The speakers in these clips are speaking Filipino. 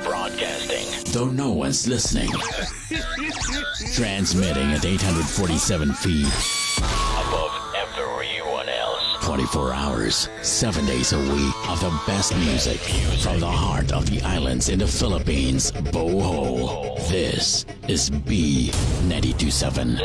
Broadcasting, though no one's listening. Transmitting at 847 feet above everyone else. 24 hours, 7 days a week of the best music from the heart of the islands in the Philippines, Bohol. This is B927.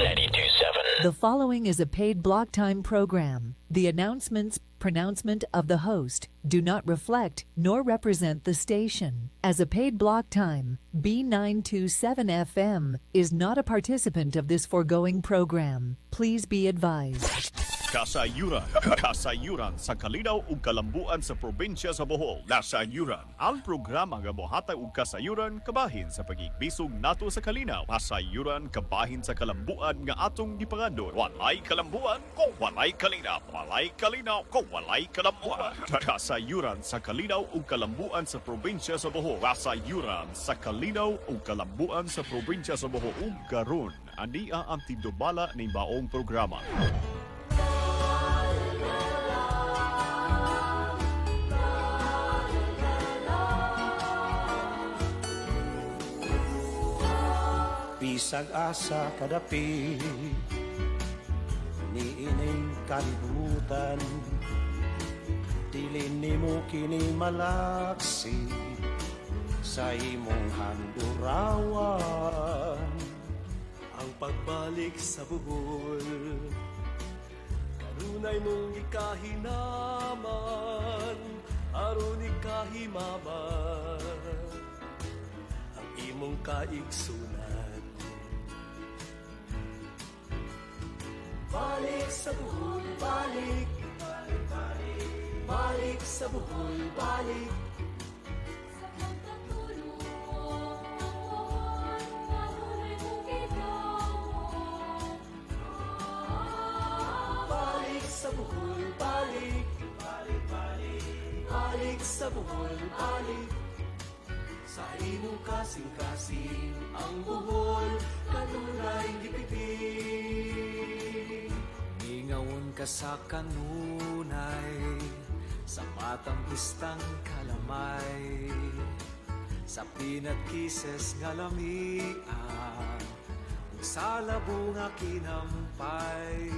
The following is a paid block time program. The announcements, pronouncement of the host do not reflect nor represent the station. As a paid block time, B927 FM is not a participant of this foregoing program. Please be advised. Kasayuran sa kalinaw ug kalambuan sa probinsya sa Bohol. Kasayuran, ang programa nga mohatag og kasayuran kabahin sa pagigbisog nato sa kalinaw. Kasayuran kabahin sa kalambuan nga atong gipangandon. Walay kalambuan kung walay kalinaw. Walay kalinaw kung walay kalambuan. Kasayuran sa kalinaw ug kalambuan sa probinsya sa Bohol. Kasayuran sa kalinaw ug kalambuan sa probinsya sa Bohol. Ug karon ania ang tindubala ni baong programa. Bisag asa kadapi niining kalibutan dili nimo kini malaksi sa imong handurawan. Ang pagbalik sa Bohol kanunay mong ikahinaman aron ikahimaman ang imong kaigsunan. Balik sa Bohol, balik, balik, balik, balik sa Bohol, balik. Sa pagkatulong, kahunay mong ginawa. Balik sa Bohol, balik, balik, balik, balik sa Bohol, balik. Sa imong kasing-kasing, ang Bohol, kanunay gipitin. Ngawon ka sa kanunay, sa matang pistang kalamay, sa peanut kisses nga lamian, ug sa labunga kinampay.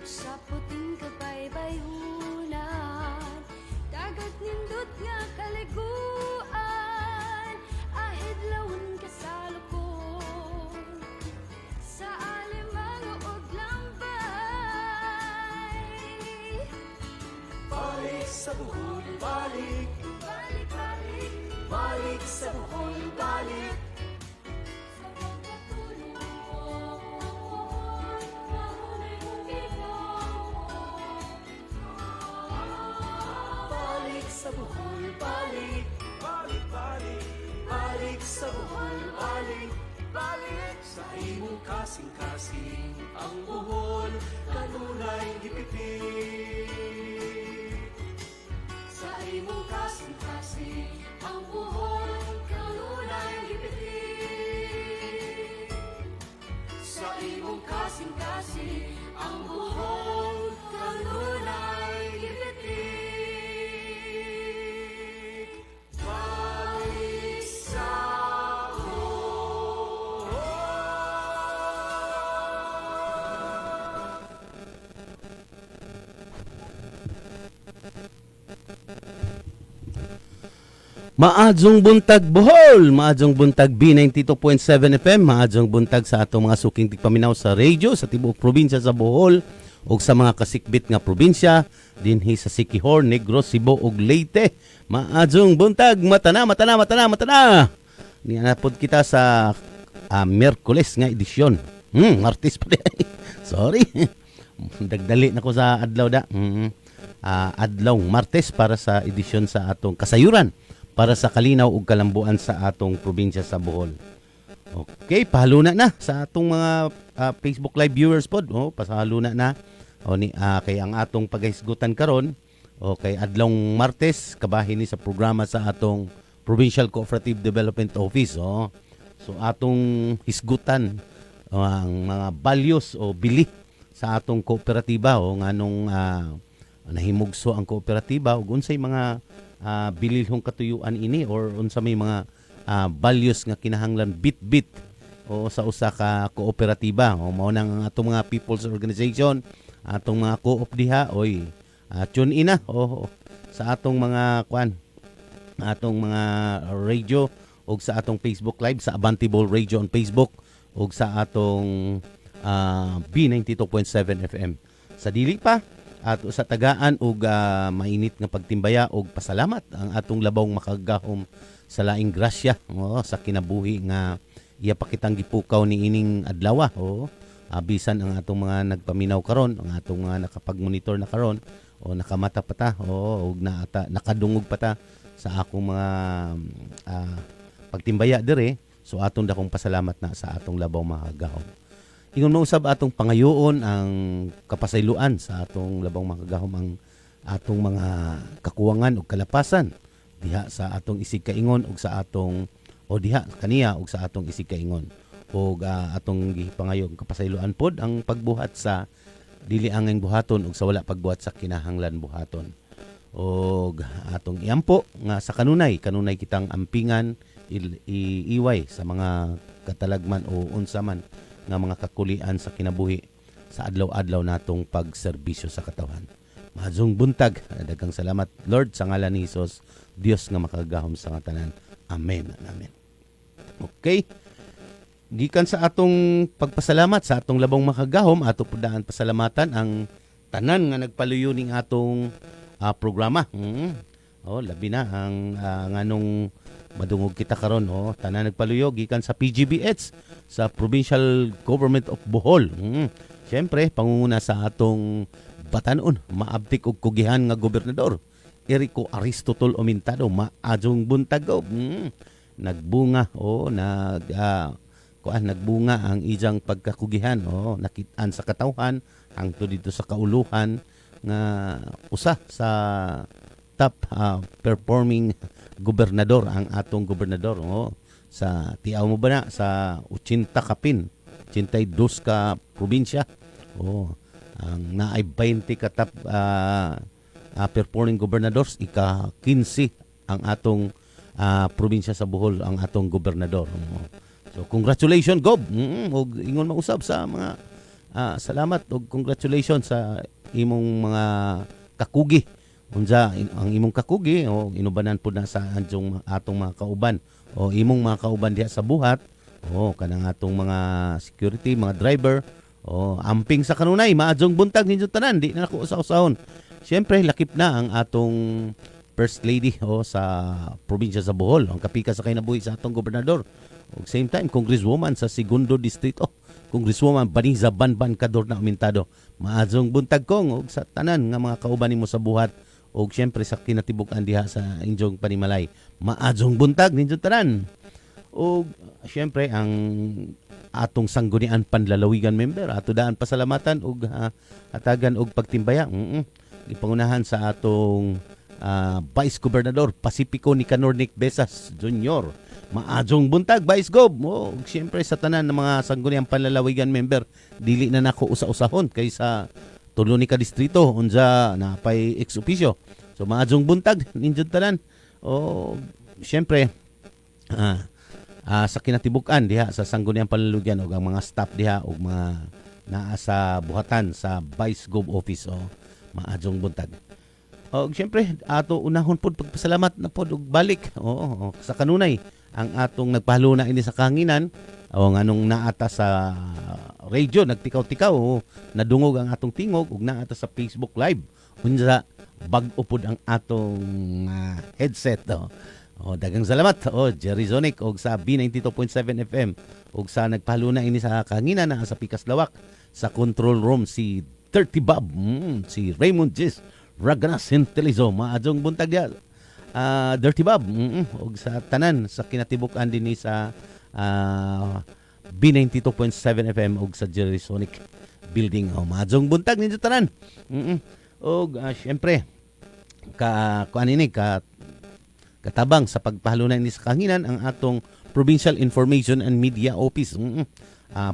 Sa puting kabaybayunan, dagat nindot nga kaliguan, ahidlawon ka sa lukon, sa alimang og lambay. Balik sa Bohol, balik, Balik, balik, balik sa Bohol, balik. sa pagkatulong, kahunay mong ginawa. Balik sa Bohol, balik, balik, balik, balik sa Bohol, balik, balik. Sa imong kasing-kasing, ang Bohol, kanunay gipitin. Sa imong kasing-kasing, ang Bohol, kanunay gipitin. Sa imong kasing-kasing, ang Bohol, kanunay gipitin. Balik sa Maadjong buntag Bohol, maadjong buntag B92.7 FM, maadjong buntag sa atong mga suking tigpaminaw sa radio sa tibuok probinsya sa Bohol ug sa mga kasikbit nga probinsya dinhi sa Siquijor, Negros, Cebu ug Leyte. Maadjong buntag, matana. Niya pod kita sa Miyerkules nga edisyon. Martes pa di. Sorry. Dagdali na ko sa adlaw da. Adlaw Martes para sa edisyon sa atong kasayuran para sa kalinaw ug kalambuan sa atong probinsya sa Bohol. Okay, pahaluna na sa atong mga Facebook Live viewers pod. Pasaluna na. Kay ang atong paghisgutan karon kay adlaw Martes kabahin ni sa programa sa atong Provincial Cooperative Development Office. So atong hisgutan ang mga values o bili sa atong kooperatiba nganong nahimugso ang kooperatiba ug unsay mga bililhong katuyuan ini or unsa may mga values nga kinahanglan bit-bit o sa usa ka kooperatiba o mao nang atong mga people's organization, atong mga co-op diha oy tune in na sa atong mga atong mga radio o sa atong Facebook Live sa Abantibol Radio on Facebook o sa atong B92.7 FM. Sa dili pa at sa tagaan og mainit nga pagtimbaya og pasalamat ang atong labaw makagahom sa laing grasya sa kinabuhi nga iya pa kitang gipukaw ni ining adlaw bisan ang atong mga nagpaminaw karon, ang atong mga nakapag-monitor na karon o nakamata pa ta og nakadungog pa ta sa akong mga pagtimbaya dire. So atong dakong pasalamat na sa atong labaw makagahom. Ingon mausab atong pangayoon ang kapasayloan sa atong labaw makagahom ang atong mga kakuwangan ug kalapasan diha sa atong isig kaingon ug sa atong o diha kaniya ug sa atong isig kaingon ug atong gipangayo kapasayloan pod ang pagbuhat sa dili angeng buhaton ug sa wala pagbuhat sa kinahanglan buhaton ug atong iampo nga sa kanunay kitang ampingan iiway sa mga katalagman o unsa man nga mga kakulian sa kinabuhi sa adlaw-adlaw natong pagserbisyo sa katawhan. Mahadlong buntag, daghang salamat Lord sa ngalan ni Hesus, Dios nga makagahom sa nga tanan. Amen. Amen. Okay. Gikan sa atong pagpasalamat sa atong labong makagahom, ato pudaan pasalamatan ang tanan nga nagpaluyo ning atong programa. Labi na ang nganong madungog kita karon tanan nagpaluyo gikan sa PGBH sa Provincial Government of Bohol. Siyempre pangunguna sa atong batanon maabtik og kugihan nga gobernador Erico Aristotol Omintado maadjong buntag nagbunga nagbunga ang ijang pagkakugihan nakitaan sa katawhan hangtod dito sa kauluhan nga usa sa top performing gobernador ang atong gobernador sa tiaw mo ba na sa 80 kapin 82 ka probinsya ang naay 20 ka top performing gobernadors ika-15 ang atong probinsya sa Bohol ang atong gobernador. So congratulations Gob og ingon mausab sa mga salamat og congratulations sa imong mga kakugi unsa ang imong kakugi inubanan pud na sa atong mga kauban imong mga kauban diha sa buhat kanang atong mga security mga driver amping sa kanunay maadjong buntag ninyo tanan di na nako usaw-usahon. Siyempre lakip na ang atong First Lady sa probinsya sa Bohol ang kapika sa kinabuhi sa atong gobernador ug same time Congresswoman sa Segundo Distrito Congresswoman Baniza Banban Cadorna Omintado maadjong buntag kong ug sa tanan nga mga kauban nimo sa buhat ug siyempre sa kinatibuk-an diha sa inyong panimalay maadjong buntag ninyo tanan ug siyempre ang atong sanggunian panlalawigan member ato daan pasalamatan ug hatagan og pagtimbaya ipangunahan sa atong Vice Gobernador Pacifico Nicanor Nick Besas Jr. Maadjong buntag Vice Gob siyempre sa tanan ng mga sangguniang panlalawigan member dili na nako usa-usahon kaysa tulo ni ka distrito unsa na pay ex officio so maadjong buntag ninyo tanan siyempre sa kinatibuk-an diha sa sangguniang panlalawigan ug ang mga staff diha ug mga naa sa buhatan sa Vice Gob office maadjong buntag. Siyempre ato unahon pod pagpasalamat na pod og balik sa kanunay ang atong nagpahaluna ini sa kahanginan nganong naata sa radio nagtikaw-tikaw nadungog ang atong tingog ug naata sa Facebook Live unsa bag-o pod ang atong headset daghang salamat Jerry Zonic og sa B92.7 FM ug sa nagpahaluna ini sa kahanginan na sa Pikas Lawak sa control room si Dirty Bob si Raymond Gis Raganas Intelizo maadjong buntag diha Dirty Bob og sa tanan sa kinatibuk-an dinhi sa B92.7 FM og sa Jerry Sonic Building maadjong buntag ninyo tanan og syempre katabang sa pagpahalunan ni sa kahanginan ang atong Provincial Information and Media Office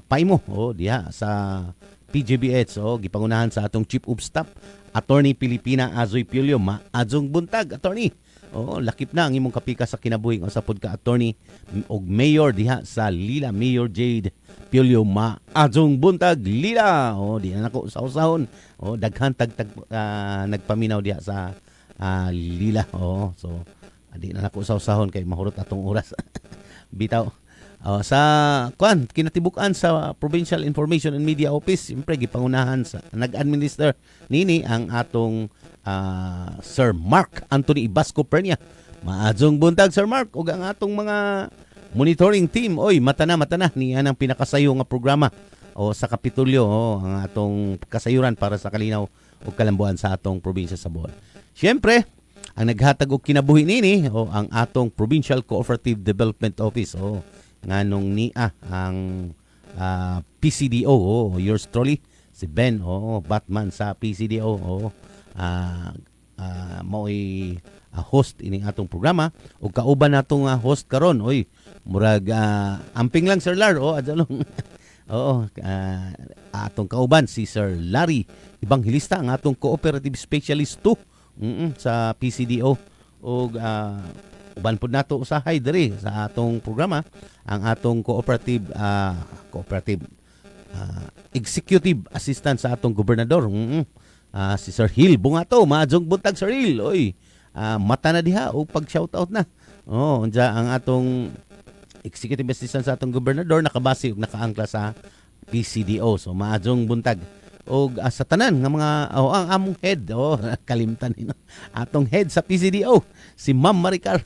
paimo diha sa PGBH gipangunahan sa atong Chief of Staff Attorney Pilipina Azoy Pulio maadjong buntag attorney Oo, lakip na ang imong kapika sa kinabuhi sa pod ka attorney og mayor diha sa Lila, Mayor Jade Piolio. Maadtong buntag Lila. Di na nako sa usahon. Daghan nagpaminaw diha sa Lila. So di na nako sa usahon kay mahurot atong oras. Bitaw. Sa kinatibukan sa Provincial Information and Media Office, siyempre gipangunahan sa nag-administer nini ang atong Sir Mark Anthony Ibasco Pernia. Maadtong buntag Sir Mark ug ang atong mga monitoring team. Mata na ni anang pinakasayo nga programa sa Kapitolyo ang atong kasayuran para sa kalinaw ug kalambuan sa atong probinsya sa Bohol. Siyempre, ang naghatag og kinabuhi nini ang atong Provincial Cooperative Development Office nganong niya ang PCDO yours truly si Ben Batman sa PCDO mao'y host ining atong programa ug kauban natong host karon murag amping lang Sir Lar adalong atong kauban si Sir Larry Evangelista ang atong cooperative specialist 2 sa PCDO ug uban pud nato usahay diri sa atong programa ang atong cooperative executive assistant sa atong gobernador si Sir Hill Bungato. Maadtong buntag Sir Hill. Mata na diha o pag-shoutout na. Unja ang atong executive assistant sa atong gobernador nakabase ug nakaangkla sa PCDO. So maadtong buntag. O sa tanan nga mga ang among head kalimtan atong head sa PCDO si Ma'am Maricar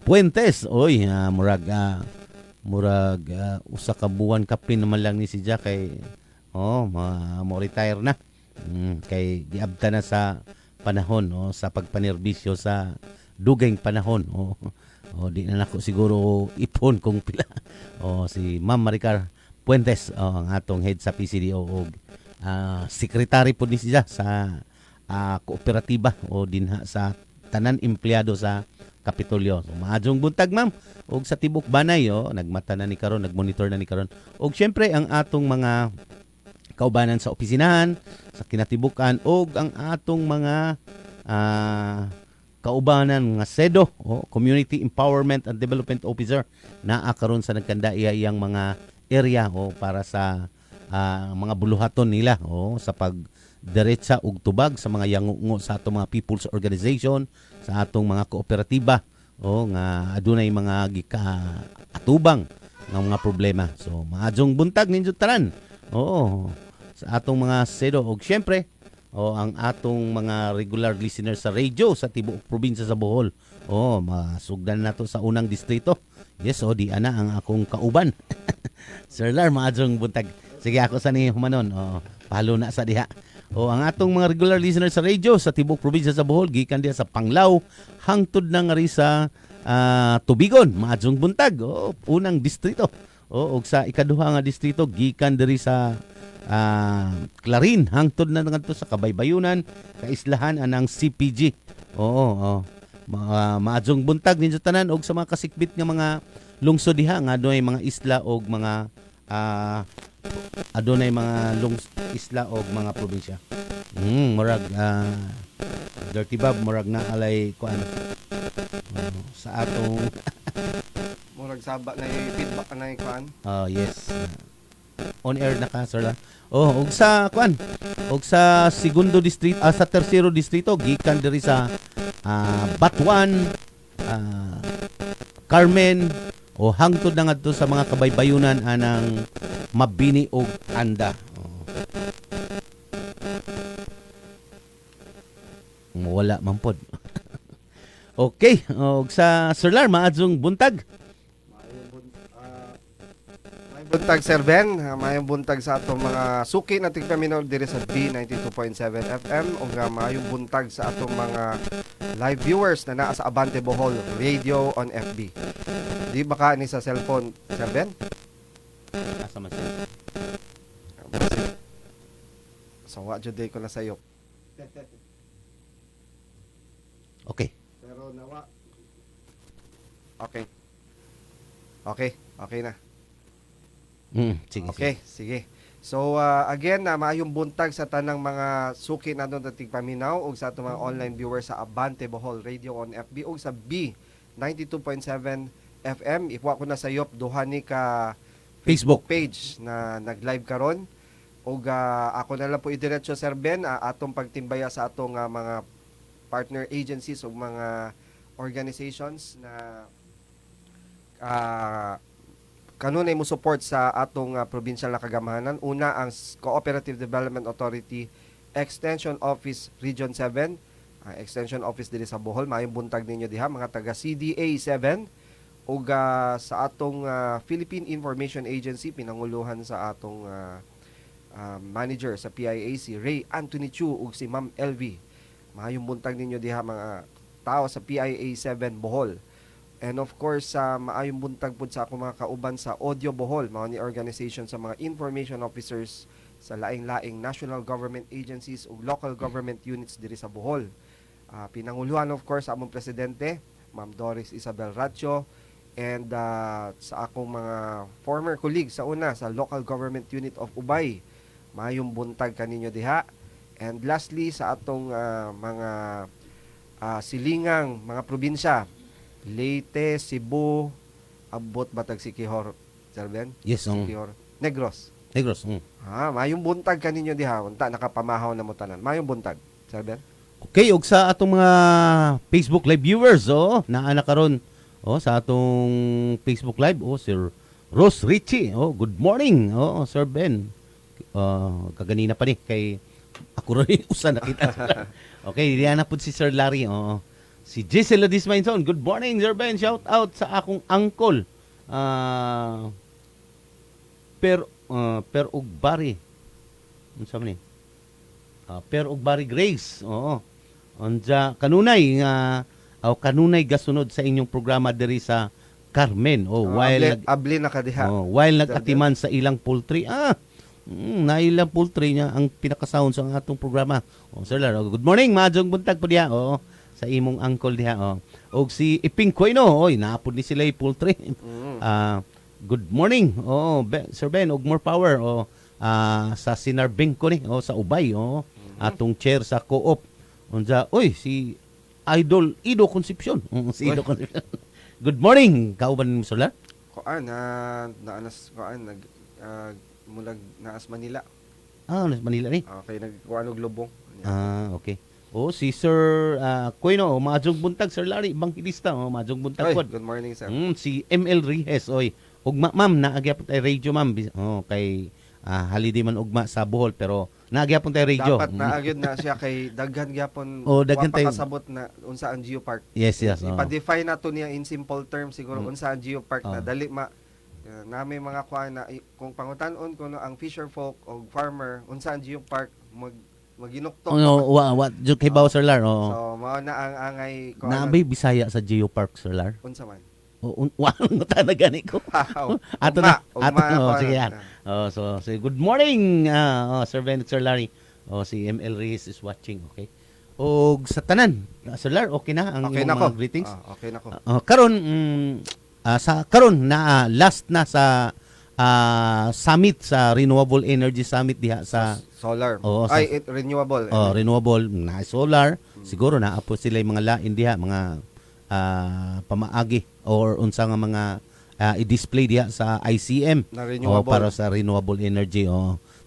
Puentes. Murag usa ka buwan kapin naman lang ni si Jack kay mo retire na. Kay giabta na sa panahon sa pagpanerbisyo sa dugayng panahon. Di na nako siguro ipon kung pila. Si Ma'am Maricar Puentes ang atong head sa PCDO og sekretary po ni siya sa kooperatiba dinha sa tanan empleyado sa Kapitolyo. So, maadtong buntag ma'am og sa tibok banay nagmata na ni karon, nagmonitor na ni karon. Og syempre ang atong mga kaubanan sa opisinahan, sa kinatibukan og ang atong mga kaubanan nga SEDO, Community Empowerment and Development Officer naa karon sa nagkanda iyang mga area para sa mga buluhaton nila sa pagdiretsa ug tubag sa mga yangungo sa atong mga people's organization, sa atong mga kooperatiba nga adunay mga atubang nga mga problema. So maadtong buntag ninyo tanan. Sa atong mga SEDO ug syempre ang atong mga regular listeners sa radio sa tibuok probinsya sa Bohol. Masugdan nato sa unang distrito. Yes, di ana ang akong kauban. Sir Lar, maadtong buntag. Sige ako sa ni humanon. Pahalo na sa diha. Ang atong mga regular listeners sa radio sa tibuok probinsya sa Bohol gikan diha sa Panglao hangtod na nga ri sa Tubigon. Maadtong buntag. Unang distrito. Ug sa ikaduha nga distrito gikan diri sa Clarin hangtod na ngadto sa Kabaybayunan, Kaislahan anang CPG. Maadtong buntag ninyo tanan og sa mga kasikbit nga mga lungsod diha nga adunay mga isla og mga adunay mga isla og mga probinsya. Murag Dirty Bob murag na alay kuan sa atong murag saba na feedback na kuan. Yes. On air na ka sir la. Og sa kuan og sa segundo distrito sa tercero distrito gikan diri sa Batuan, Carmen hangtod na ngadto sa mga kabaybayunan anang Mabini og Anda. Wala man pod. Okay, og sa Sir Lar maadtong buntag. Buntag Sir Ben, mayong buntag sa atong mga suki na tigpaminaw diri sa B92.7 FM o nga mayong buntag sa atong mga live viewers na naa sa Abante Bohol Radio on FB. Di ba ka ni sa cellphone, Sir Ben? Asa man siya? So, wa jud day ko na sayo. Okay. Pero nawa. Okay. Okay, okay na. Sige. Okay, sige. So again, maayong buntag sa tanang mga suki na doon ating paminaw o sa atong mga online viewers sa Abante Bohol Radio on FB o sa B 92.7 FM. Ikuha ko na sa yop duha ni ka Facebook page na nag-live karon. O ako na lang po idiretso, Sir Ben, atong pagtimbaya sa atong mga partner agencies o mga organizations na kanunay mo support sa atong provincial na kagamahanan. Una, ang Cooperative Development Authority Extension Office Region 7, Extension Office diri sa Bohol. Maayong buntag ninyo diha, mga taga CDA 7, o sa atong Philippine Information Agency, pinanguluhan sa atong manager sa PIA, si Ray Anthony Chu, ug si Ma'am LV. Maayong buntag ninyo diha, mga tao sa PIA 7 Bohol. And of course, maayong buntag po sa akong mga kauban sa Audio Bohol, mga ni organization sa mga information officers sa laing-laing national government agencies o local government units diri sa Bohol. Pinanguluhan of course sa among presidente, Ma'am Doris Isabel Ratio, and sa akong mga former colleagues sa una sa local government unit of Ubay. Maayong buntag kaninyo diha. And lastly, sa atong mga silingang mga probinsya, Leyte, Cebu, abot batag Siquijor, Sir Ben? Yes, Siquijor. Negros. Negros. Mayong buntag kaninyo diha, unta nakapamahaw na mo tanan. Mayong buntag, Sir Ben? Okay, og sa atong mga Facebook Live viewers, naa na karon sa atong Facebook Live, Sir Rose Richie. Good morning. Sir Ben. Kaganina pa ni kay ako rin usa nakita. Okay, diyan na pud si Sir Larry. Si Gisela Dismainson, good morning, Sir Ben. Shout out sa akong uncle. Per Ugbari. Ano sa man Per Ugbari Grace. Anja kanunay kanunay gasunod sa inyong programa diri sa Carmen. While abli na kadiha. While nagatiman sa ilang poultry. Na ilang poultry niya ang pinaka-sound sa atong programa. Sir Larry, good morning. Majong buntag po diha. Sa imong uncle diha. Og si Iping Koino, naapod ni sila poultry. Good morning. Sir Ben, og more power. Sa Sinarbing ko ni, sa Ubay. Atong chair sa co-op. Unja, si Idol Ido Concepcion. Si Ido Concepcion. Good morning. Kauban mo Sir Larry? Naanas mulag naas Manila. Naas Manila ni. Okay, nagkuan og lubong. Okay. Si Sir Koino, maadjong buntag Sir Larry, bangkilista, maadjong buntag pod. Good morning, sir. Si ML Rihes, ug ma'am naagyapon tay radio ma'am, kay holiday man ugma sa Bohol pero naagyapon tay radio. Dapat naagyod na siya kay daghan gyapon daghan tay kasabot na unsa ang geopark. Yes. Ipa-define nato niya in simple terms siguro unsa ang geopark na dali nami mga kuan na kung pangutan-on kuno ang fisher folk o farmer unsa ang geopark maginuktok. What jud kay bawo Sir Lar. So mao na ang angay ko. Naabay Bisaya sa Geopark Sir Lar. Unsa man? Wala ta na gani ko. Ato na. Sige yan. So good morning Sir Ben Sir Larry. Si ML Reyes is watching, okay? Og sa tanan, Sir Lar, okay na ang okay mga greetings? Okay na ko. Karon na last na sa summit sa Renewable Energy Summit diha sa solar. Renewable. Renewable na solar. Siguro na apo sila yung mga lain diha, mga pamaagi or unsa nga mga i-display diha sa ICM para sa renewable energy.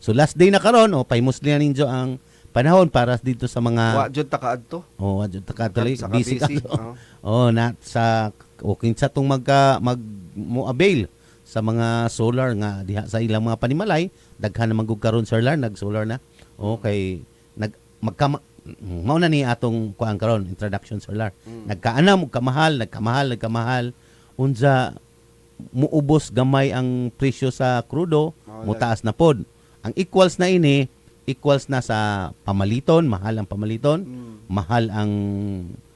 So last day na karon, pahimusli na ninyo ang panahon para dito sa mga wa jud ta kaadto. Wa jud ta kaadto, busy ka. Na sa kinsa tong mo avail sa mga solar nga diha sa ilang mga panimalay, daghan na magug karon Sir Lar, nag-solar na. Okay, mao na ni atong kuan karon introduction Sir Lar. Nagkaanam og nagkamahal. Unsa muubos gamay ang presyo sa krudo, mutaas na pod. Ang equals na sa pamaliton, mahal ang pamaliton, mahal ang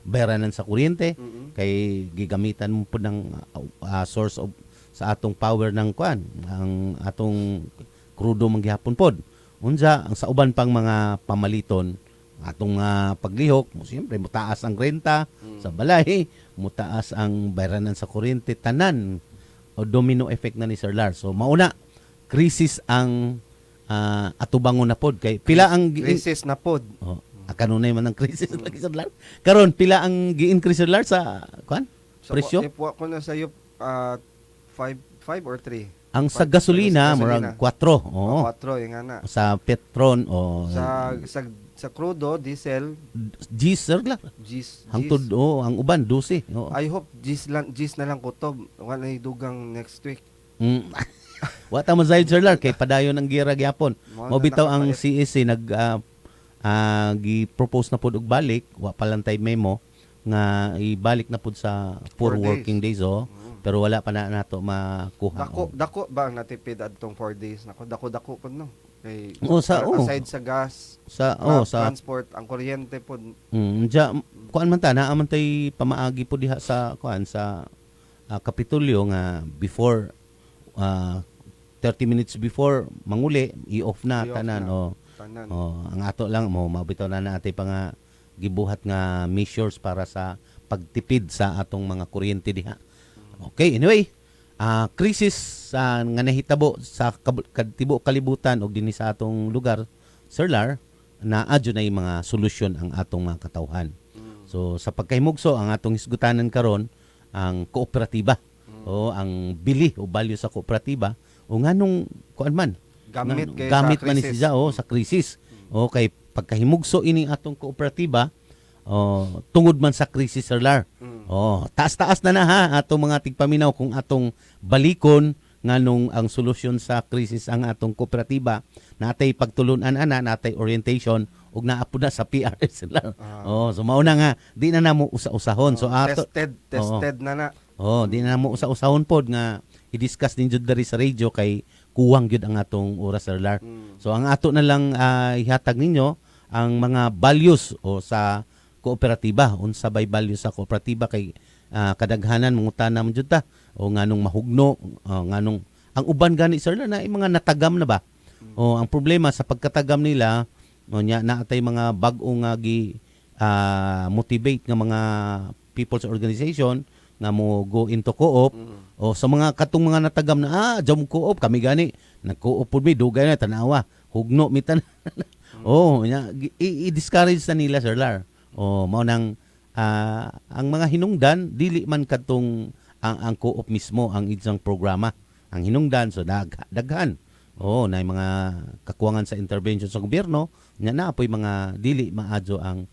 bayaran sa kuryente, kay gigamitan mo po ng source of sa atong power ng kuan, ang atong krudo manggihapon pod. Unsa ang sa uban pang mga pamaliton, atong paglihok, siyempre mutaas ang renta sa balay, mutaas ang bayaran sa kuryente, tanan o domino effect na ni Sir Lar. So mauna crisis ang atubangon na pod kay pila ang Crisis na pod. Oh, kanunay man ang crisis lagi Sir Lar. Karon pila ang gi-increase Sir Lar sa kuan? Presyo? Ipuwa ko na sa iyo 5 or 3. Ang sa gasolina murag 4. Oo. 4 yung ana. Sa Petron o Sa crudo, diesel, Gis Sir Lar. Gis. Hangtod ang uban 12. Oo. I hope Gis na lang kutob. Wala dugang next week. Wa ta man sayod Sir Lar kay padayon ang gira gyapon. Mo bitaw ang CEC gi-propose na pud og balik, wa pa lang tay memo nga ibalik na pud sa 4 working days pero wala pa na nato makuha. Dako ba ang natipid adtong 4 days? Dako pud no. Kay aside sa gas, sa transport, ang kuryente pud. Kuan man ta naaman tay pamaagi pud diha sa kuan sa Kapitolyo nga before 30 minutes before manguli i-off na tanan. Ang ato lang mo mabitaw na natin pa nga gibuhat nga measures para sa pagtipid sa atong mga kuryente diha. Okay, anyway, krisis nga nahitabo sa tibuok kalibutan og dinhi sa atong lugar, Sir Lar, na adyo na mga solusyon ang atong mga katawhan. So sa pagkahimugso ang atong hisgutanan karon ang kooperatiba o ang bili o value sa kooperatiba o nganong kuan man gamit man ni siya sa krisis. O kay pagkahimugso ining atong kooperatiba tungod man sa krisis Sir Lar. Taas-taas na ha atong mga tigpaminaw kung atong balikon nganong ang solusyon sa krisis ang atong kooperatiba natay pagtulunan natay orientation ug naapod na sa PRS Sir Lar. So mao na nga di na namo usa-usahon. So tested na. Di na namo usa-usahon pod nga i-discuss din jud diri sa radio kay kuwang gyud ang atong oras Sir Lar. So ang ato na lang ihatag ninyo ang mga values o sa kooperatiba, unsa bay values sa kooperatiba kay kadaghanan mangutana man jud ta o nganong mahugno, nganong ang uban gani Sir Lar na mga natagam na ba? Ang problema sa pagkatagam nila nya naatay mga bag-o nga gi motivate nga mga people's organization nga mo go into co-op o sa mga katong mga natagam na jam co-op kami gani nag-co-op pud mi dugay na tanawa hugno mitan nya i-discourage na nila Sir Lar mao nang ang mga hinungdan dili man kadtong ang co-op mismo ang isang programa ang hinungdan so daghan na mga kakuwangan sa intervention sa gobyerno nya naapoy mga dili maadyo ang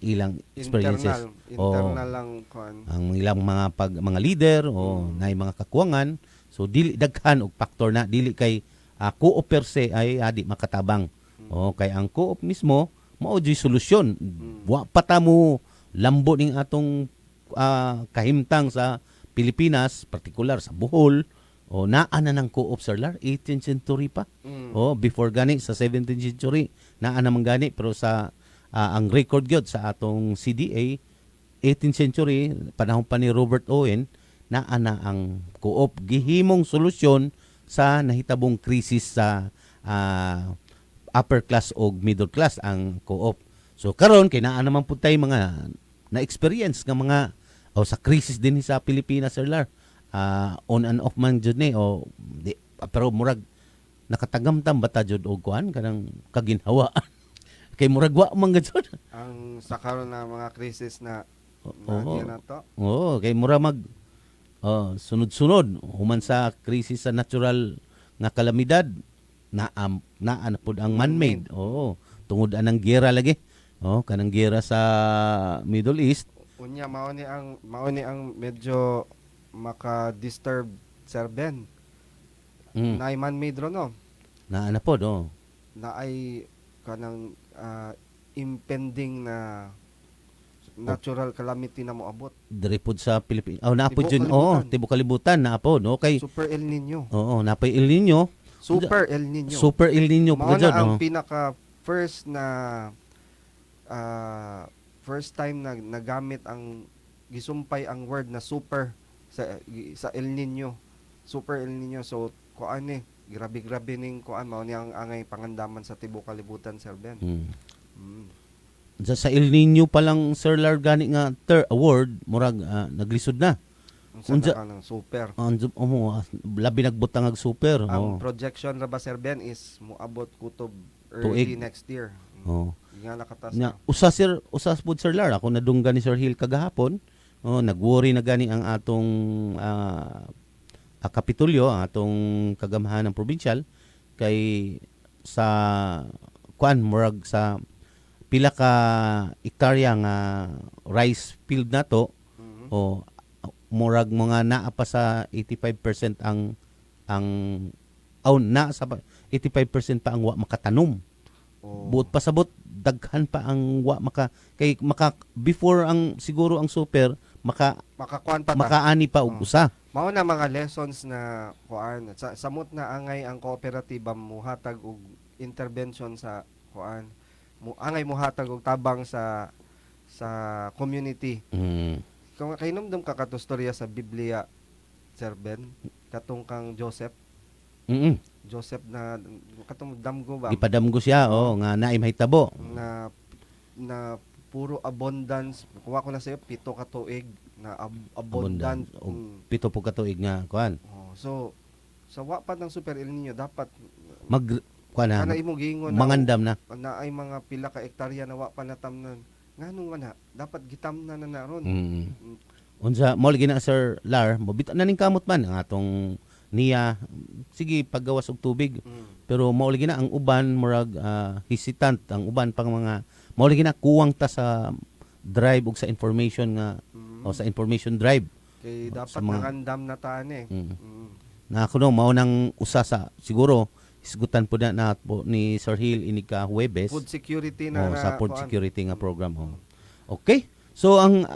ilang experiences internal lang kuan ang ilang mga leader na mga kakuwangan so dili daghan og factor na dili kay co-op per se ay di makatabang kay ang co-op mismo mao jud solusyon wa pata mo lambo ning atong kahimtang sa Pilipinas partikular sa Bohol naa na ng co-op Sir Lar 18th century pa before gani sa 17th century naa naman gani pero sa ang record gyud sa atong CDA 18th century panahon pa ni Robert Owen naa na ang co-op gihimong solusyon sa nahitabong krisis sa upper class o middle class ang co-op. So karon kay naa naman pud tay mga na experience nga mga sa krisis din sa Pilipinas Sir Lar. On and off man jud ni pero murag nakatagamtam bata jud og kuan kanang kaginhawa. Kay murag wa man gud ang sa karon na mga krisis na to. Kay mura sunod-sunod human sa krisis sa natural nga kalamidad na pod ang man-made. Tungod anang gera lagi. Kanang gera sa Middle East. Unya mao ni ang medyo maka-disturb Sir Ben. Na man-made ro no. Na pod Na ay kanang impending na natural calamity na moabot. Diri pod sa Pilipinas. Naapod yun. Tibok kalibutan naapod. Okay. Super El Nino. Napay El Nino. Super El Nino. Super El Nino po dyan. Ang pinaka first time na nagamit ang gisumpay ang word na super sa El Nino. Super El Nino. So kuan grabe ning kuan mao ni ang angay pangandaman sa tibok kalibutan Sir Ben. Sa El Nino pa lang Sir Lar gani nga third award murag naglisod na. Unsa Unsa- na ka ng super. labi nagbutang ag super. Ang Oh. projection ra ba Sir Ben is moabot kutob Tuig. early next year. Oh. Nga nakatas Nya na. usas pud Sir Lar ako nadunggan ni Sir Hill kagahapon. Oh, nagworry na gani ang atong kapitulyo, ang atong kagamahan ng provincial kay sa kuan murag sa pila ka hektarya nga rice field nato o murag mga naa pa sa 85% ang na sa 85% pa ang wa makatanom. Oh. Buot pasabot daghan pa ang wa maka before ang siguro ang super Makakuan pa ta. makaani pa og Oh. usa. Mao na mga lessons na kuan sa samot na angay ang kooperatiba muhatag og intervention sa kuan. Angay muhatag og tabang sa community. Mm. Kung kainomdom ka katustorya sa Biblia, Sir Ben, katong kang Joseph Joseph na katong damgo ba Gipadamgo siya nga naay mahitabo. na puro abundance. Kuha ko na sa'yo, 7 ka tuig na abundant. Og 7 po ka tuig nga kuan. So, sa wapat ng Super El Nino, dapat Mag kuan na kana imong giingon mangandam na. na ay mga pila ka hektarya na wa pa natamnan. Nganong na, dapat gitamnan na ron. Unsa mo lagi na Sir Lar, mobit na ning kamot man ang atong niya sige paggawas og tubig. Pero mao lagi na ang uban murag hesitant ang uban pang mga mao lagi na kuwang ta sa drive ug sa information nga o sa information drive. Kay dapat sa mga- nangandam na taan eh. Na kuno mao nang usa sa siguro isgutan po na po ni Sir Hill ini ka Huwebes. Food security na sa food kuan. security nga program. Okay. So ang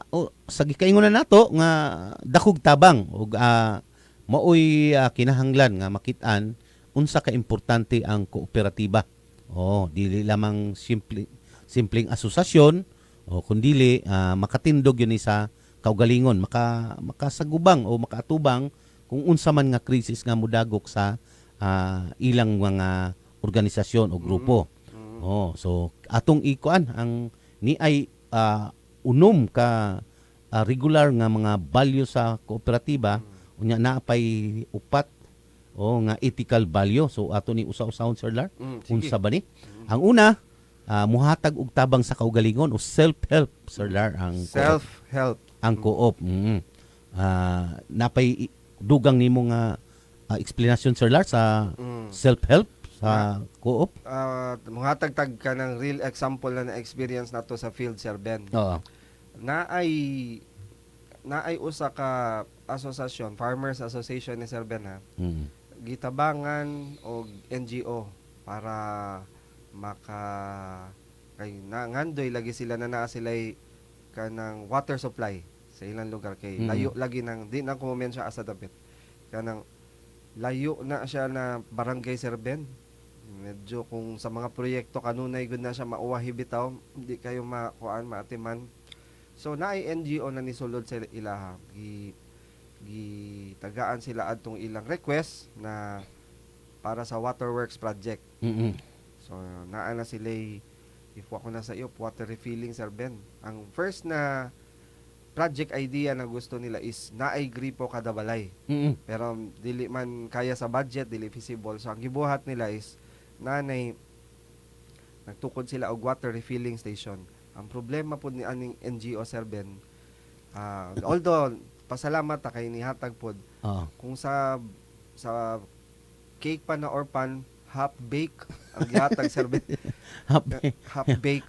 sa gikaingon na nato nga dakog tabang ug maoy kinahanglan nga makit-an unsa ka importante ang kooperatiba. Dili lamang simpleng asosasyon kundili makatindog yun sa kaugalingon, makasagubang o makaatubang kung unsa man nga krisis nga mudagok sa ilang mga organisasyon o grupo. So atong ikuan ang ni ay unom ka regular nga mga value sa kooperatiba unya naapay upat nga ethical value. So ato ni usa-usahon Sir Lar. Sige. Unsa ba ni? Ang una muhatag og tabang sa kaugalingon o self-help Sir Lar ang Self-help. ang co-op. Napay dugang nimo nga explanation Sir Lar sa self-help sa co-op. Muhatag-tag ka ng real example na na-experience nato sa field, Sir Ben. Oo. Naay usa ka asosasyon, Farmers Association ni Sir Ben ha. Gitabangan og NGO para kay ngandoy lagi sila na naa sila'y kanang water supply sa ilang lugar kay layo lagi nang di na ko siya asa dapit kanang layo na siya na barangay Sir Ben. Medyo kung sa mga proyekto kanunay gud na siya mauwahi bitaw, hindi kayo maatiman. So naay NGO na nisulod sa ilaha. Tagaan sila adtong ilang request na para sa waterworks project. So naa na sila if ko na sa iyo water refilling Sir Ben. Ang first na project idea na gusto nila is naay gripo kada balay. Pero dili man kaya sa budget, dili feasible. So ang gibuhat nila is nanay nagtukod sila og water refilling station. Ang problema po ni aning NGO Sir Ben, although pasalamat ta kay nihatag pod kung sa cake pa na or pan half bake ang gihatag Sir Ben. Half bake.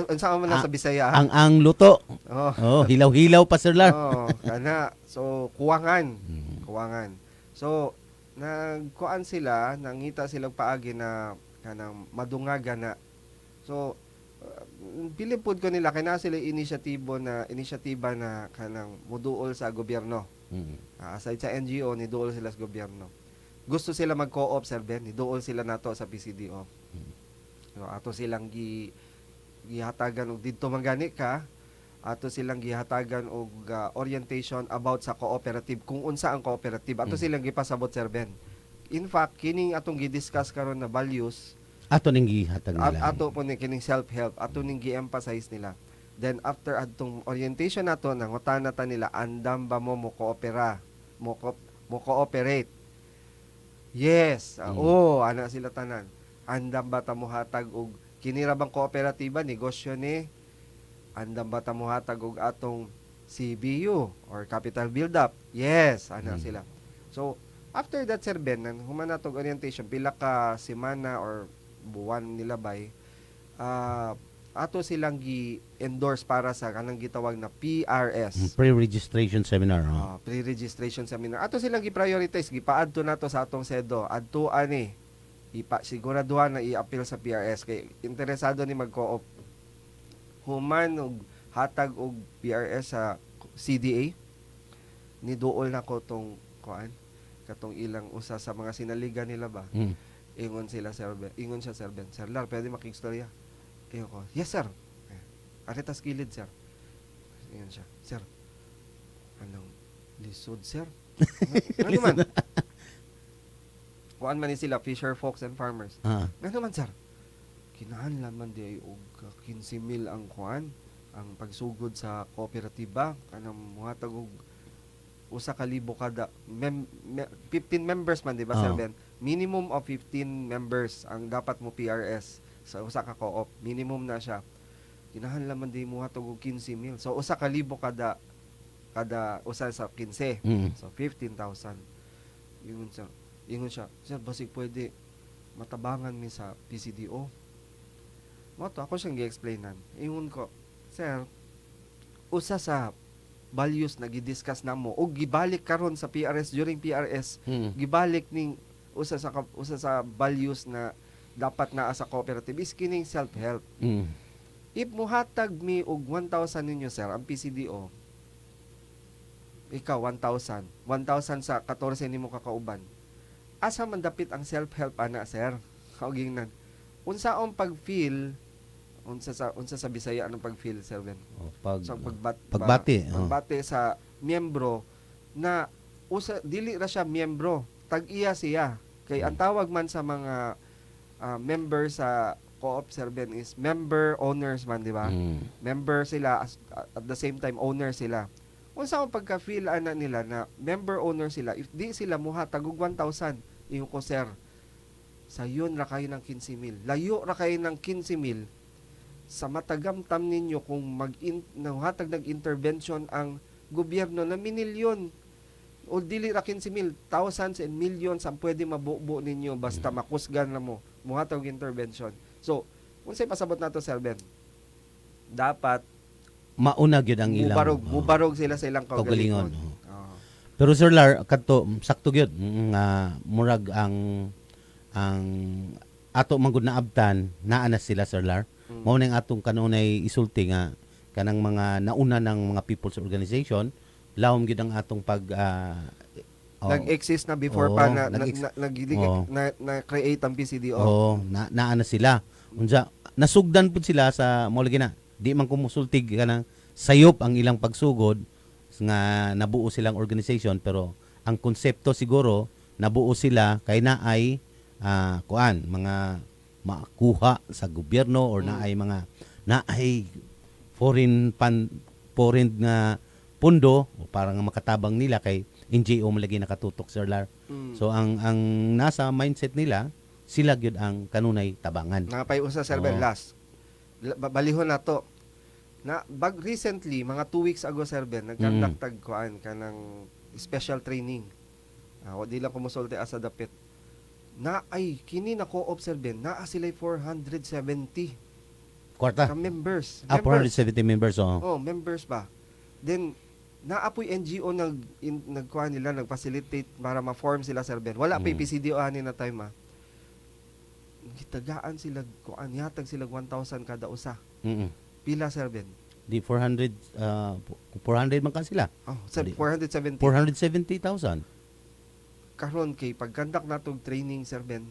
Unsa man na sa Bisaya? Ang luto. Oh. Hilaw-hilaw pa Sir Lar. Kana. So kuwangan. So nagkuan sila, nangita sila paagi na kanang madungaga na. So pilipod ko nila kay na sila inisyatiba na kanang moduol sa gobyerno. Aside sa NGO ni duol sila sa gobyerno. Gusto sila mag-co-op Sir Ben, ni duol sila nato sa PCDO. So ato silang gihatagan og didto mangani ka. Ato silang gihatagan og orientation about sa cooperative, kung unsa ang cooperative. Ato silang gipasabot Sir Ben. In fact, kining atong gi-discuss karon na values, Ato ning gihatag nila. ato po ni kining self-help, ato ning gi-emphasize nila. Then after adtong orientation nato nangutan ta nila andam ba mo koopera mo cooperate. Yes. Ana sila tanan. Andam ba ta mo hatag og kinira bang kooperatiba negosyo ni andam ba ta mo hatag og atong CBU or capital build up. Yes, ana sila. So after that Sir Ben nang human natong orientation pila ka semana or buwan nila bay ato silang gi-endorse para sa kanang gitawag na PRS. Pre-registration seminar. Pre-registration seminar. Ato silang gi-prioritize, gipaadto nato sa atong SEDO. Adto ani siguraduhan na i-appeal sa PRS kay interesado ni mag-co-op. Human og hatag og PRS sa CDA ni duol na ko tong katong ilang usa sa mga sinaligan nila ba. Ingon sila Sir Ben. Ingon siya Sir Ben. Sir Lar, pwede makikstorya. Ingon ko, yes sir. Aritas gilid sir. Ingon siya, sir. Anong lisod sir? Ano man? Kuan man ni sila, Fisher Folks and Farmers. Ano man sir? Kinahanglan man di ay og 15,000 ang kuan, ang pagsugod sa kooperatiba kanang muhatag og usa ka libo kada 15 members man di ba Sir Ben? Minimum of 15 members ang dapat mo PRS sa usa ka co-op. Minimum na siya. Kinahanglan man di mo hatag og 15,000. So usa ka libo kada usa sa 15. So 15,000. Ingon siya, sir, basig pwede matabangan mi sa PCDO. Moto ako siyang gi-explainan. Ingon ko, sir, usa sa values na gidiscuss namo og gibalik karon sa PRS during PRS, gibalik ning usa sa values na dapat naa sa cooperative is kining self-help. If muhatag mi og 1,000 ninyo sir ang PCDO, ikaw 1,000 sa 14 nimo kakauban, asa man dapit ang self-help ana sir? Kaugingnan unsaon pag-feel unsa sa Bisaya anong pag-feel sir Ben? Pagbati sa miyembro na dili ra siya miyembro, tag-iya siya kay ang tawag man sa mga member sa co-op Sir Ben is member owners man, di ba? Member sila at the same time owner sila. Unsa ang pagka-feel ana nila na member owner sila if di sila muhatag og 1,000 iyo ko sir. Sayon ra kayo ng 15,000. Layo ra kayo ng 15,000 sa matagamtam ninyo kung naghatag nag-intervention ang gobyerno na minilyon o dili ra 15,000, thousands and millions ang pwede mabubo ninyo basta makusgan na mo muhatag intervention. So, unsay pasabot nato Sir Ben? Dapat mauna gyud ang ilang mubarog sila sa ilang kaugalingon. Pero Sir Lar, kadto sakto gyud nga murag ang ato manggod na abtan naa na sila Sir Lar. Mao ning atong kanunay isulti nga kanang mga nauna ng mga people's organization lawom gyud ang atong pag nag-exist na before pa na create ang PCDO. Naa na sila. Unsa nasugdan pud sila sa mao lagi na. Di man kumusultig kanang sayop ang ilang pagsugod nga nabuo silang organization pero ang konsepto siguro nabuo sila kay naay mga makuha sa gobyerno or naay mga naay foreign nga pundo o parang makatabang nila kay NGO malagi nakatutok Sir Lar. So ang nasa mindset nila sila gyud ang kanunay tabangan. Napay usa Sir Ben last. Balihon nato. Recently mga 2 weeks ago Sir Ben nagkandak kuan kanang special training. Di lang kumusulti asa dapit. Kini na co-op Sir Ben naa sila 470 kwarta ka members. 470 members members ba. Then naapoy NGO nagkuha nila nag-facilitate para ma-form sila Sir Ben. Wala pa PCDO ani na time gitagaan sila kuan yatag sila 1,000 kada usa. Pila Sir Ben? Di 400 man kan sila. Sir, 470. 470,000. Karon kay pagkandak natong training Sir Ben,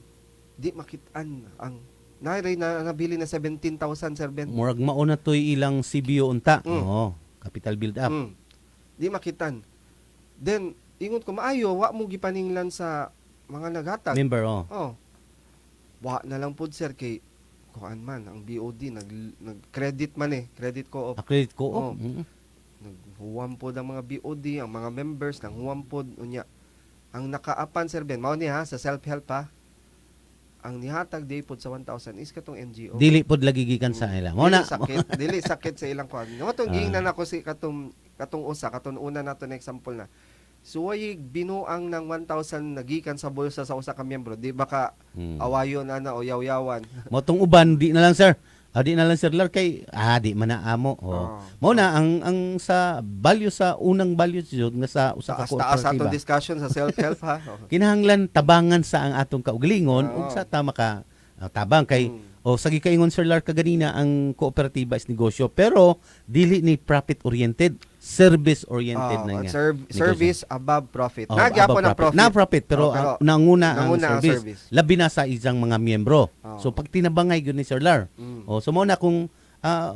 di makitaan ang nabili na 17,000 Sir Ben. Murag mauna toy ilang CBO unta. Capital build up. Di makitan. Then ingon ko maayo wa mo gipaninglan sa mga naghatag. Member wa na lang pud Sir kay kuan man ang BOD nag-credit man credit co-op. Credit ko. Oo. Naghuwam pod ang mga BOD, ang mga members nang huwam pod unya. Ang nakaapan Sir Ben, mao ni ha sa self-help ha. Ang nihatag day pod sa 1,000 is katong NGO. Dili pod lagi gikan sa ila. Mo na dili sakit sa ilang kuan. Mo tong giingnan ako si katong usa katon una nato na example na. Suway binuang ng 1,000 nagikan sa bulsa sa usa ka miyembro, di ba ka awayon ana o yaw-yawan. mo tong uban di na lang sir. Di na lang sir Lar kay di man na amo. Mo na ang sa value sa unang value jud nga sa usa ka Taas atong kooperatiba. discussion sa self-help ha. Kinahanglan tabangan sa ang atong kaugalingon ug sa tama ka tabang kay sagi kaingon Sir Lar kaganina ang kooperatiba is negosyo pero dili ni profit oriented, service oriented na nga. Service above profit. above Nagyapon ang profit. Na profit pero nanguna ang nanguna ang service. Labi na sa isang mga miyembro. So pag tinabangay gyud ni Sir Lar. So mo na kung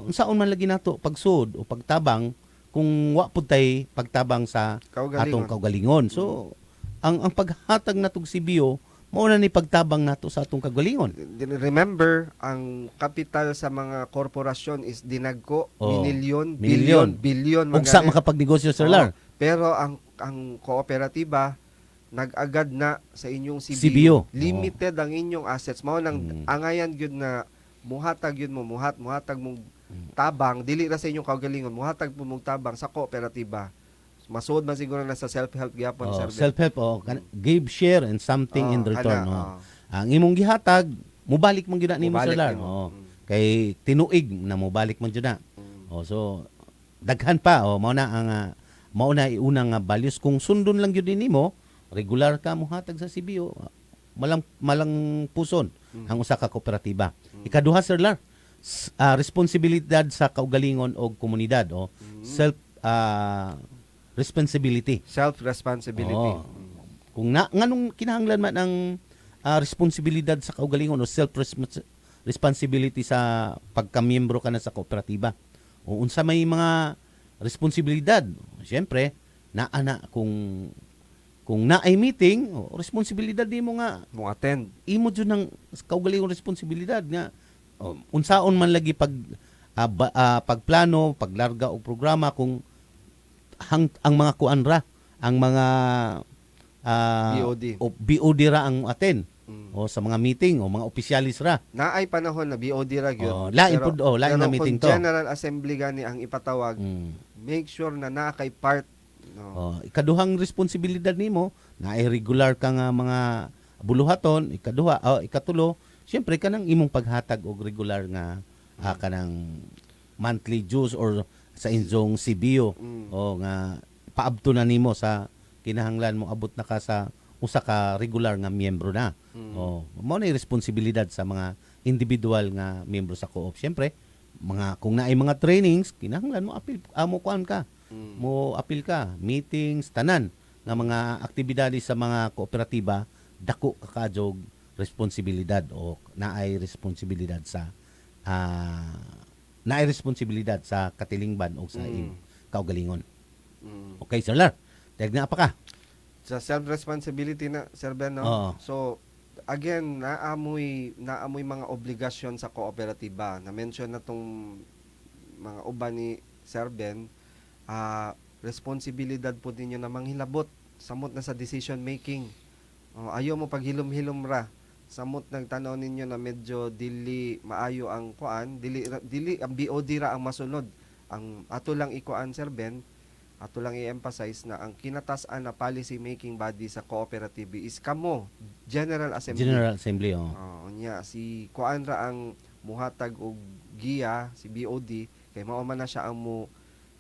unsaon man lagi nato pagsud o pagtabang kung wa pud tay pagtabang sa atong kaugalingon. So ang paghatag natong CBO mao na ni pagtabang nato sa atong kaugalingon. Remember, ang kapital sa mga korporasyon is dinagko, milyon, Milyon. bilyon. Ug sa makapagnegosyo Sir Lar. Pero ang kooperatiba nag-agad na sa inyong CBO. CBO. Limited ang inyong assets. Mao nang angayan gyud na muhatag gyud mo, muhatag mong tabang dili ra sa inyong kaugalingon, muhatag mo mong tabang sa kooperatiba. Masuod man siguro na sa self-help gyapon Sir Ben. Self-help give share and something in return. Ang imong gihatag mubalik man gyud na nimo Sir Lar. Kay tinuig na mubalik man gyud na. So daghan pa mao na iunang values kung sundon lang gyud nimo, regular ka mohatag sa CBO. Malang puson ang usa ka kooperatiba. Ikaduha Sir Lar, responsibilidad sa kaugalingon og komunidad self responsibility. Self-responsibility. Kung nganong kinahanglan man ang responsibilidad sa kaugalingon o self-responsibility sa pagkamiyembro ka na sa kooperatiba. O unsa may mga responsibilidad, siyempre, naana kung naay meeting, responsibilidad nimo nga Mo attend. imo jud ng kaugalingon responsibilidad nga unsaon man lagi pagplano, paglarga og programa kung ang mga kuanra, ang mga BOD ra ang attend o sa mga meeting o mga opisyalis ra. Naay panahon na BOD ra gyud. Lain na meeting to. General Assembly gani ang ipatawag, make sure na naa kay part. Ikaduhang responsibilidad nimo na regular ka nga mga buluhaton, ikatulo, syempre kanang imong paghatag og regular nga kanang monthly dues or sa inyong CBO nga paabto na nimo sa kinahanglan mo abot na ka sa usa ka regular nga miyembro na. Mao na responsibilidad sa mga individual nga miyembro sa co-op. Syempre, kung naay mga trainings, kinahanglan mo apil mo apil ka, meetings, tanan nga mga aktibidades sa mga kooperatiba, dako ka kajog responsibilidad o naay responsibilidad sa katilingban o sa kaugalingon. Okay, Sir Lar. Dagna pa ka. Sa self-responsibility na, Sir Ben, no? So, again, naamoy mga obligasyon sa kooperatiba. Na-mention na tong mga uban ni Sir Ben, responsibilidad po ninyo na manghilabot. Samot na sa decision making. Ayaw mo paghilom-hilom ra. Samot nagtanaw ninyo na medyo dili maayo ang kuan, dili ang BOD ra ang masunod. Ang ato lang ikuan Sir Ben, ato lang i-emphasize na ang kinatasan na policy making body sa cooperative is kamo, General Assembly. General Assembly Unya si kuan ra ang muhatag og giya, si BOD kay mao man na siya ang mo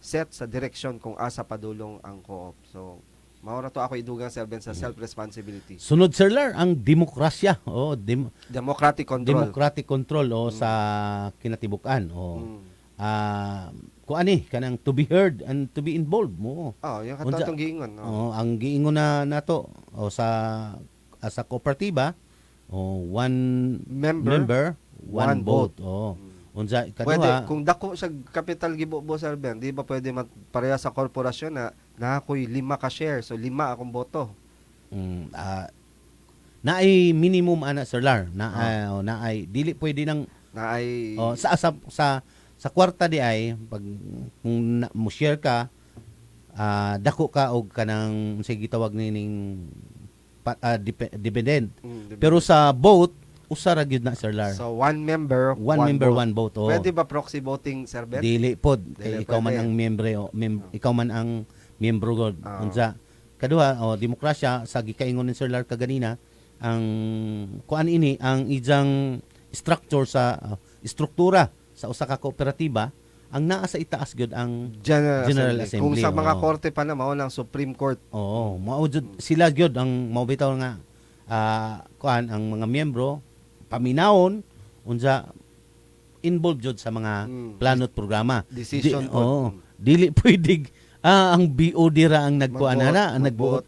set sa direction kung asa padulong ang co-op. So maura to ako idugang Sir Ben sa self-responsibility. Sunod Sir Lar, ang demokrasya. Democratic control. Democratic control sa kinatibukan. Kanang to be heard and to be involved mo. Yung katatong giingon. Ang giingon na nato sa kooperatiba, one member, one vote. Unsa Pwede, ikaduha, kung dako sa capital gibo Sir Ben, di ba pwede pareha sa korporasyon na ako'y 5 ka share, so 5 akong boto. naay minimum ana Sir Lar, naay dili pwede nang Na ay Sa kwarta di ay pag kung mo share ka dako ka og kanang sige gitawag ning dividend. Pero sa vote usa ra gyud na Sir Lar. So one member, one member one vote. Oh. Pwede ba proxy voting, Sir Ben? Dili pod Dili kay ikaw man pwede. ang ikaw man ang miyembro god. Unsa kaduha demokrasya sa gikaingon ni Sir Lar kaganina ang kuan ini ang ijang structure sa struktura sa usa ka kooperatiba ang naa sa itaas gyud ang General Assembly. Kung sa mga oo. korte pa na mao ng Supreme Court. Oo, mao jud sila gyud ang mao bitaw nga kuan ang mga miyembro paminawon unsa involved jud sa mga plano at programa. Decision Dili pwede ang BOD ra ang nagkuan na ang nagbuot.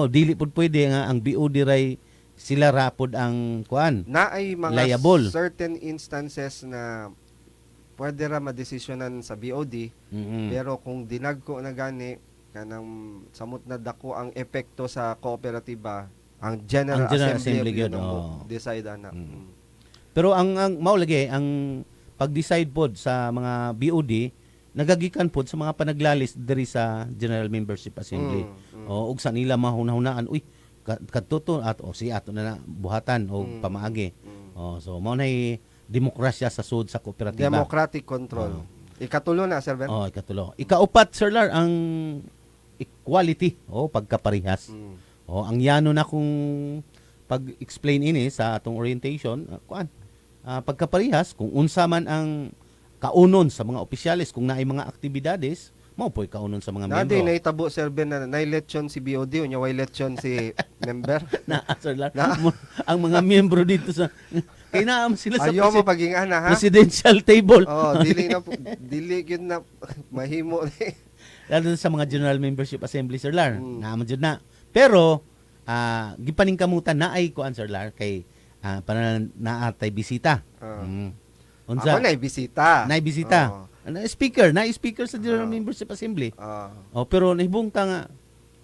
Dili pud pwede nga ang BOD ray sila rapod ang kuan. Na ay mga liable. certain instances na pwede ra madesisyonan sa BOD, pero kung dinagko na gani kanang samot na dako ang epekto sa kooperatiba, ang General Assembly gyud, decide ana. Pero ang mao lagi ang pag-decide pod sa mga BOD nagagikan pod sa mga panaglalis diri sa General Membership Assembly. Ug sa nila mahunahunaan, uy kadto at si ato na buhatan o pamaagi. So mao nay demokrasya sa sud sa kooperatiba. Democratic control. Ikatulo na, Sir Ben? Ikatulo. Ikaupat, Sir Lar, ang equality pagkaparihas. Ang yano na kung pag-explain ini sa atong orientation, pagkaparihas kung unsa man ang kaunon sa mga opisyalis kung naay mga aktibidades, mao po'y kaunon sa mga Nadi miyembro. na itabo, Sir Ben, na na-election si BOD, unya way election si member. Sir Lar, ang mga miyembro dito sa kay naam sila sa Ayaw mo paging ana, ha? presidential table. Dili yun na mahimo. Lalo sa mga General Membership Assembly, Sir Lar. Naman dyan na. Pero, gipaningkamutan na ay kuan, Sir Lar, kay naatay bisita. Ako na ibisita. Naibisita. Speaker sa General Membership Assembly. Pero nahibungta nga,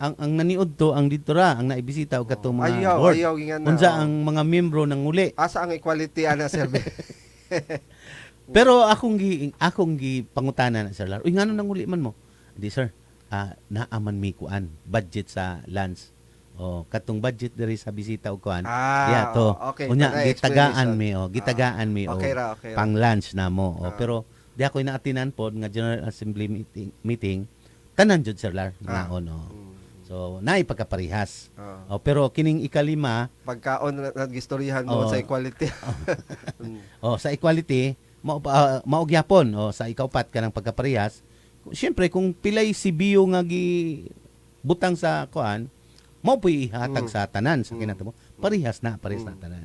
ang naniod to, ang dito ra, ang naibisita o katong mga board. Ayaw, gingan na. Unsa ang mga miyembro ng uli. Asa ang equality, ana, Sir Ben? Pero akong pangutana na, Sir Lar. Uy, ngano nang uli man mo? Di, sir. Naaman mi kuan budget sa lunch. Katong budget diri sa bisita og kuan. To. Okay. Unya gitagaan mi, okay ra. pang lunch na mo. Pero di ako inaatinan pod nga General Assembly meeting tanan jud, Sir Lar, naon. So, naay pagkaparihas. Pero kining ikalima, pagkaon nagistoryahan mo sa equality. sa equality, mao gyapon sa ikaupat kanang pagkaparihas. Siyempre kung pilay si Bio nga butang sa kuan, mao puy ihatag sa tanan sa kinatabo. Parehas na tanan.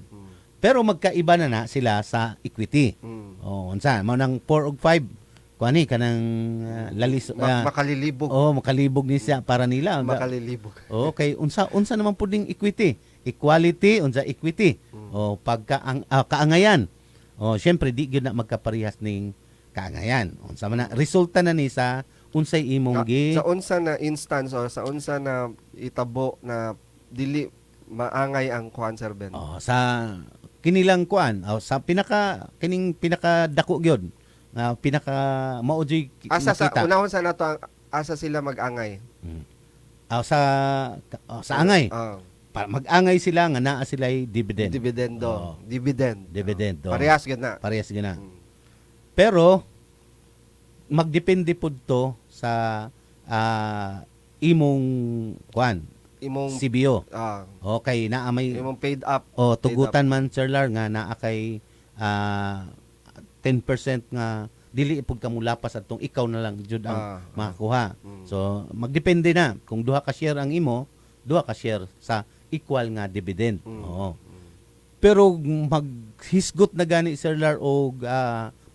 Pero magkaiba na sila sa equity. Unsa? Mao nang 4 ug 5 kuani kanang lalis makalilibog. Makalibog ni siya para nila. Makalilibog. Okay, unsa naman puding equity? Equality, unsa equity? Kaangayan. Syempre di gyud na magkaparehas ning kaangayan. Unsa man na resulta na ni sa unsay imong sa unsa na instance or sa unsa na itabo na dili maangay ang kuan, Sir Ben? Sa kinilang kuan, sa kining pinaka dako gyud. Pinaka maojoy asa sa unahon sa nato asa sila mag-angay. Sa angay. Mag-angay sila nga naa sila'y dividend. Dividend. Parehas gyud na. Pero magdepende pud to sa imong kuan, imong CBO. Okay, naa may imong paid up. Tugutan man, Sir Lar, nga naa kay 10% nga dili pud ka mulapas atong ikaw na lang jud ang makakuha. So magdepende na kung duha ka share ang imo, duha ka share sa equal nga dividend. Pero maghisgot na gani, Sir Lar, og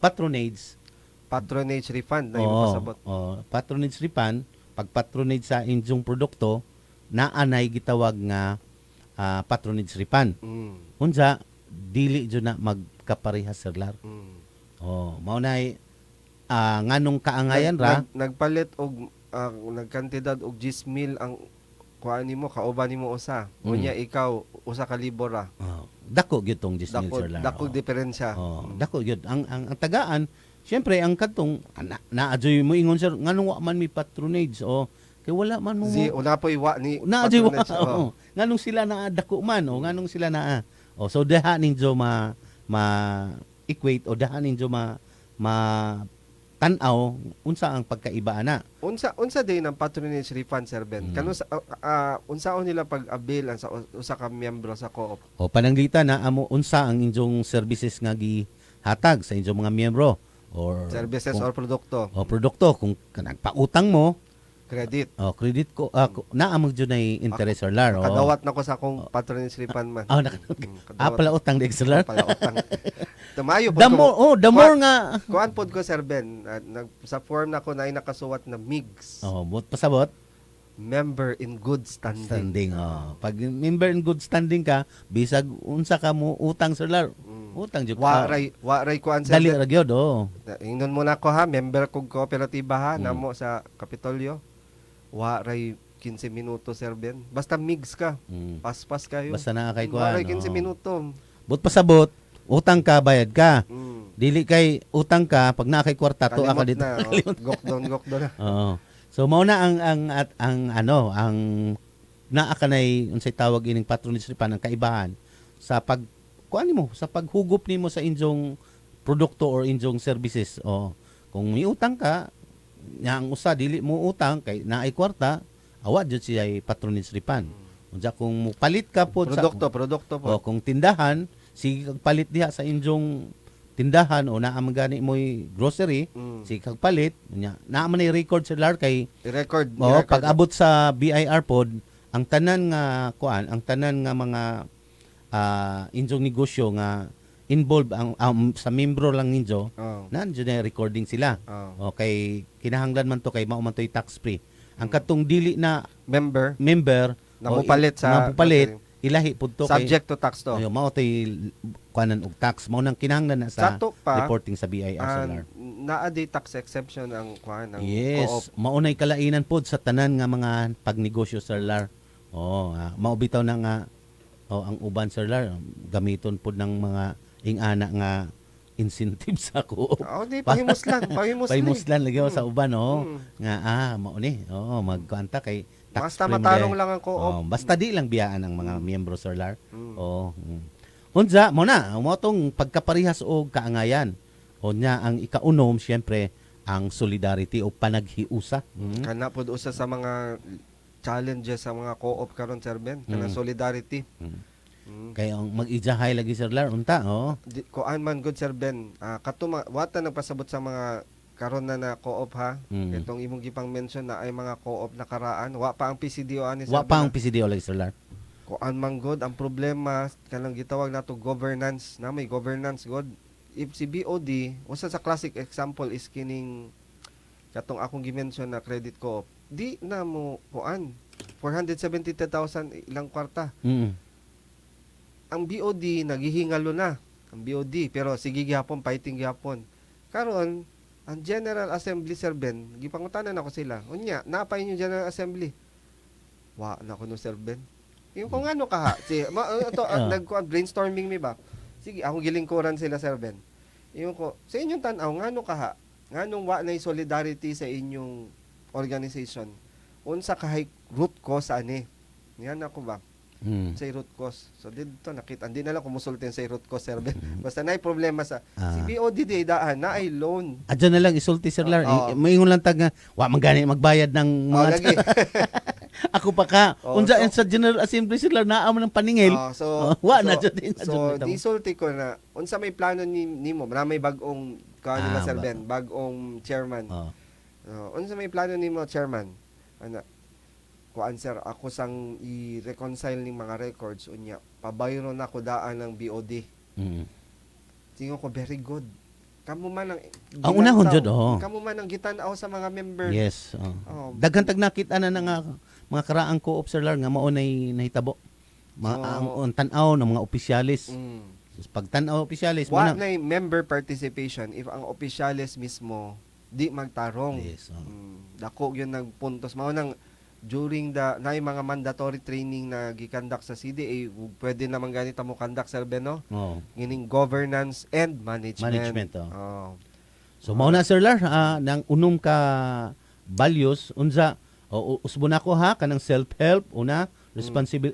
patronage refund na yung pasabot. Patronage refund, pag patronage sa inyong produkto, naanay gitawag nga patronage refund. Unsa dili jud na magkaparehas, Sir Lar. Mao nay nganong kaangayan ra nagpalit og nagkantidad og 10,000 ang kuan nimo kauban nimo usa. Unya ikaw usa ka libor ra. Dako gyud tong 10,000 Dako sir Lar. dako diferensya. Dako gyud ang tagaan. Syempre ang katong naadyoy mo ingon sir nganong wa man mi patronage kay wala man mo Una po iwa ni naadyoy wa. patronage. Nganong sila na dako man nganong sila na so daha ninyo ma equate o daha ninyo ma tan-aw unsa ang pagkaiba ana. Unsa din ang patronage refund sir Ben? Kano sa unsaon nila pag-avail ang sa usa ka miyembro sa co-op? O pananglitan na amo unsa ang inyong services nga gihatag sa inyong mga miyembro or Services or produkto? o produkto kung nagpautang mo Credit. credit ko naa mo jud nay interest or lar Kadawat na ko sa akong patronage refund man. kadawat pala utang di sir lar. Pala utang. Tumayo po The more nga kuan pod ko sir Ben, sa form na ko na ay nakasuwat na MIGS. bot pasabot Member in good standing. pag member in good standing ka bisag unsa ka mo utang sir lar utang jud ka Waray kuan sir dali Ben. ra gyud Ingnon mo na ko ha, member kog kooperatiba ha, namo sa Kapitolyo. Waray 15 minuto sir Ben. Basta MIGS ka. Paspas kayo. basta na kay kuan Waray 15 minuto. bot pasabot utang ka bayad ka Mm. dili kay utang ka pag na kay kwarta to ka Kalimot dito na. Gokdon na. Oo. So mao na ang naa kanay unsay tawag ining patronage refund ang kaibahan sa kuan nimo sa paghugop nimo sa inyong produkto or inyong services. Kung may utang ka, nya ang usa dili mo utang kay naay kwarta, awa jud siya patronage refund. Unsa kung mo palit ka pod Produkto po. kung tindahan, sige kag palit diha sa inyong tindahan o naa man gani mo'y grocery, sige kag palit, nya naa man ay record sa lar kay I-record. pag abot sa BIR pod, ang tanan nga mga inyong negosyo nga involved sa membro lang ninyo, nandiyo na recording sila. Okay, kinahanglan man to kay mao man to'y tax free. Ang katong dili na member na mupalit sa ilahi pud to subject to tax to. ayo mao to'y kuanan og tax mao nang kinahanglan na sa Sato pa, reporting sa BIR solar. Naa di tax exemption ang kuan ng Yes, co-op. mao nay kalainan pod sa tanan nga mga pagnegosyo solar. Mao bitaw na nga ang uban solar gamiton pod ng mga ingana nga incentive sa co-op. Di pahimuslan. Pahimuslan lagi sa uban nga mao ni magkuanta kay tax Basta free matarong mo lang ang co-op. basta di lang biyaan ang mga miyembro solar. Unsa mo na mo tong pagkaparehas og kaangayan. Unya ang ikaunom syempre ang solidarity o panaghiusa. Kana pod usa sa mga challenges sa mga co-op karon sir Ben, kana solidarity. Kaya ang mag-ijahay lagi sir Lar unta Kuan man good sir Ben. Wata nagpasabot sa mga karon na co-op ha. Itong imong gipang mention na ay mga co-op na karaan, wa pa ang PCDO ani sir. Wa pa ang PCDO lagi sir Lar. Kuan man good ang problema kanang gitawag nato governance, na may governance god. If si BOD, usa sa classic example is kining katong akong gi-mention na credit co-op. Di na mo kuan 472,000 ilang kwarta. Ang BOD naghihingalo na. Ang BOD pero sige gihapon fighting gihapon. Karon ang General Assembly sir Ben, gipangutanan ako sila. Unya, napay niyo General Assembly. Wa na ko no sir Ben. Yung kung ano ka ha. Nagkuan brainstorming mi ba? Sige, ako gilingkuran sila sir Ben. Yung ko, sa inyong tanaw ngano ka ha? Nganong wa nay solidarity sa inyong organization? Unsa kahay root cause ani? Yan ako ba? Sa root cause. So dito nakita, hindi na lang kumusultin sa root cause sir Ben. Basta nay problema sa si BOD di daan na ay loan. Adyan na lang isulti sir Lar. Maingon lang tag nga wa man gani magbayad ng mga lagi. Ako pa ka. Unsa sa General Assembly sir Lar naa man ng paningil. Wa na jud din. So disulti ko na unsa may plano nimo? May bagong kanila sir Ben, bagong chairman. Unsa may plano nimo chairman? Ana kuan sir, ako sang i-reconcile ning mga records unya pabayron na ko daan ng BOD. Tingin ko very good. Kamo man ang unahon jud kamo man ang gitan-aw sa mga member. Yes. Daghan tag nakita na nga mga karaang co-op sir Lar nga mao nay nahitabo. Ang tan-aw ng mga opisyalis. Pag tan-aw opisyalis wa nay member participation if ang opisyalis mismo di magtarong. Yes. Dako gyud nagpuntos mao nang during the na mga mandatory training na gikandak sa CDA, pwede naman ganito mo kandak Sir Ben, no? Oh. Gining governance and management. Management, oh. Oh. So mao na Sir Lar, nang unom ka values unsa usbo na ko ha kanang self-help una,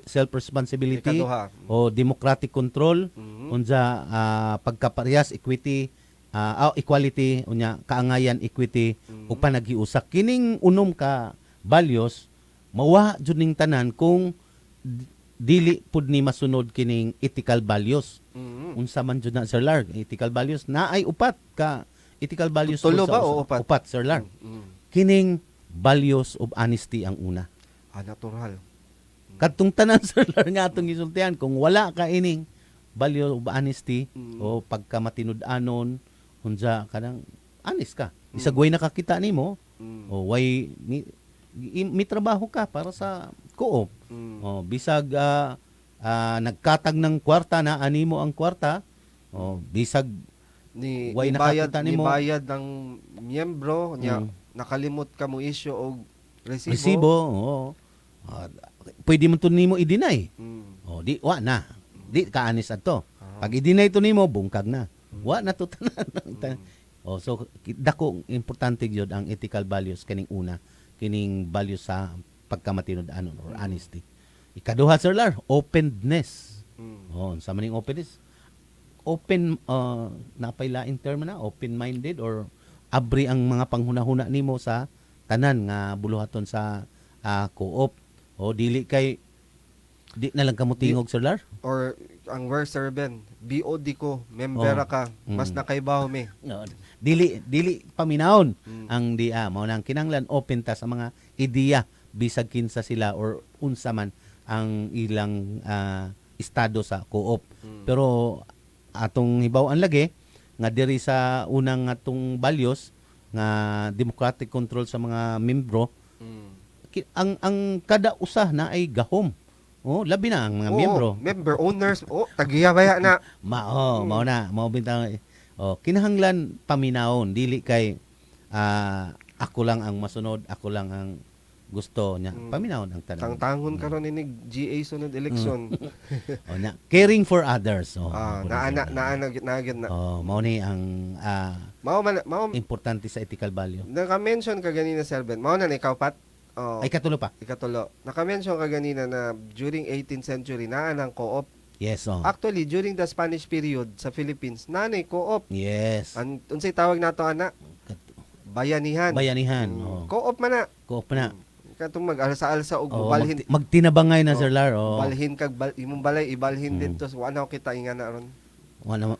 self-responsibility Ikaduha. o democratic control Mhm. unsa pagkaparehas equity equality unya kaangayan equity ug panaghiusa kining unom ka values mawa jud ning tanan kung dili pud ni masunod kining ethical values. Mhm. Unsa man jud na Sir Lar, ethical values na ay upat ka ethical values Tulo sa ba o upat? Upat Sir Lar. Mhm. Kining values of honesty ang una. Natural. Kadtong tanan Sir Lar nga atong gisultihan kung wala ka ining value of honesty o pagkamatinud-anon unsa kanang honest ka. Bisag way nakakita nimo o way mi trabaho ka para sa co-op. O bisag nagkatag ng kwarta na animo ang kwarta o bisag way nakakita nimo bayad ng miyembro nya nakalimot ka mo issue og resibo. resibo oo. Pwede mo to nimo i-deny. Mm. O di wa na. Di ka honest adto. Pag i-deny to nimo bungkag na. Wa na to tanan. O so dako importante gyud ang ethical values kining una, kining values sa pagkamatinud-anon or honesty. Ikaduha Sir Lar, openness. Oh, sa maning openness. Open napaylaing term na, open-minded or abri ang mga panghunahuna nimo sa tanan nga buluhaton sa co-op. O dili kay di na lang kamo tingog Sir Lar. Or ang word Sir Ben, BOD ko, membera ka, mas nakaibaho me. No, dili paminahon ang mao nang kinanglan open ta sa mga ideya bisag kinsa sila or unsa man ang ilang estado sa co-op. Pero atong hibaw-an lagi nga diri sa unang atong values nga democratic control sa mga membro ang kada usa na ay gahom. Oh, labi na ang mga miyembro. Member owners, tagiya baya na. Mao bintang kinahanglan paminahon dili kay ako lang ang masunod, ako lang ang gusto niya. Paminahon ang tanan. Tangtangon karon ni GA sunod election. Nya caring for others. Naana na. Mao ni ang Mao importante sa ethical value. naka-mention ka ganina Sir Ben. Mao na ikaw pat. Ay katulo pa. Ikatulo. Naka-mention ka ganina na during 18th century naa nang co-op. Yes, Actually, during the Spanish period sa Philippines, nanay co-op. Yes. Unsay tawag nato ana? Bayanihan. Bayanihan. Co-op man na. Co-op na. Katong mag-alsa-alsa og balhin. Magtinabangay na Sir Lar. Balhin kag imong balay ibalhin dito so ano kita inga na ron. Wala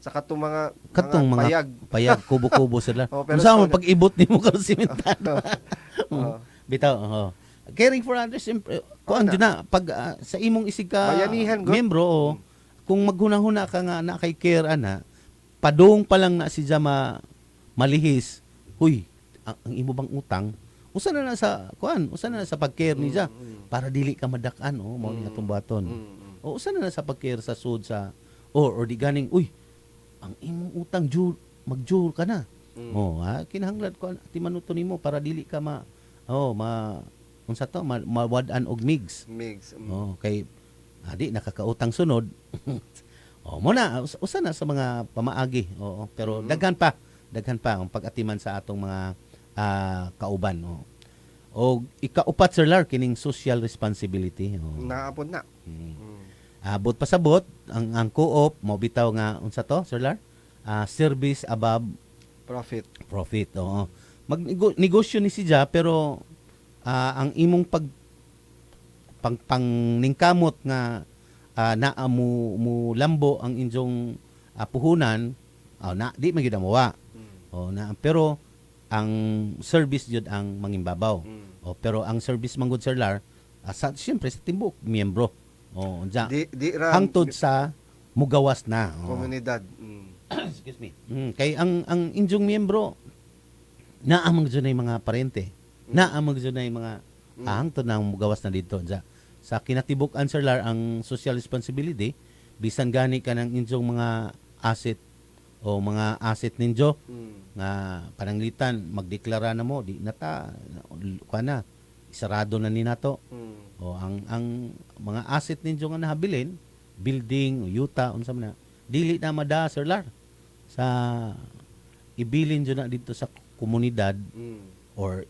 Sa katong mga payag kubo-kubo Sir Lar. pero Unsa man pag-ibot nimo ka simentado. Oo. Bitaw, caring for others, siyempre, kuan dyan na, pag sa imong isig ka Bayanihan, membro, kung maghunahuna ka nga na kay care ana, padung pa lang na si Jama malihis, huy, ang imo bang utang, usa na sa pag-care ni Jama, para dili ka madakan, mao ni atong baton. O usa na sa pag-care sa sud sa, or di ganing, uy, ang imong utang, mag-jure ka na. Kinahanglan ko, timanuto nimo para dili ka unsa to mawad-an og migs. Kay di nakakautang sunod. Mo na usa na sa mga pamaagi. Pero daghan pa ang pag-atiman sa atong mga kauban. O ikaupat Sir Lar kining social responsibility. Naapod na. Abot pasabot ang co-op mo bitaw nga unsa to Sir Lar? Service above profit. Magnegosyo ni siya pero ang imong pangningkamot nga naa mo lambo ang inyong puhunan di magyud mawa. Pero ang service jud ang mangimbabaw. Pero ang service manggod Sir Lar siyempre sa timbuk miyembro. Hangtod sa mugawas na komunidad. Excuse me. Kay ang inyong miyembro naamang dyan ay mga parente. Naamang dyan ay mga hangtod na mugawas na dito. Sa kinatibuk-an Sir Lar, ang social responsibility, bisan gani ka ng inyong mga asset o mga asset ninyo nga pananglitan, magdeklara na mo, di nata, kana, isarado na ni nato. Mm. O ang mga asset ninyo nga nahabilin, building, yuta, unsa man na, dili na mada Sir Lar sa ibilin dyo na dito sa komunidad or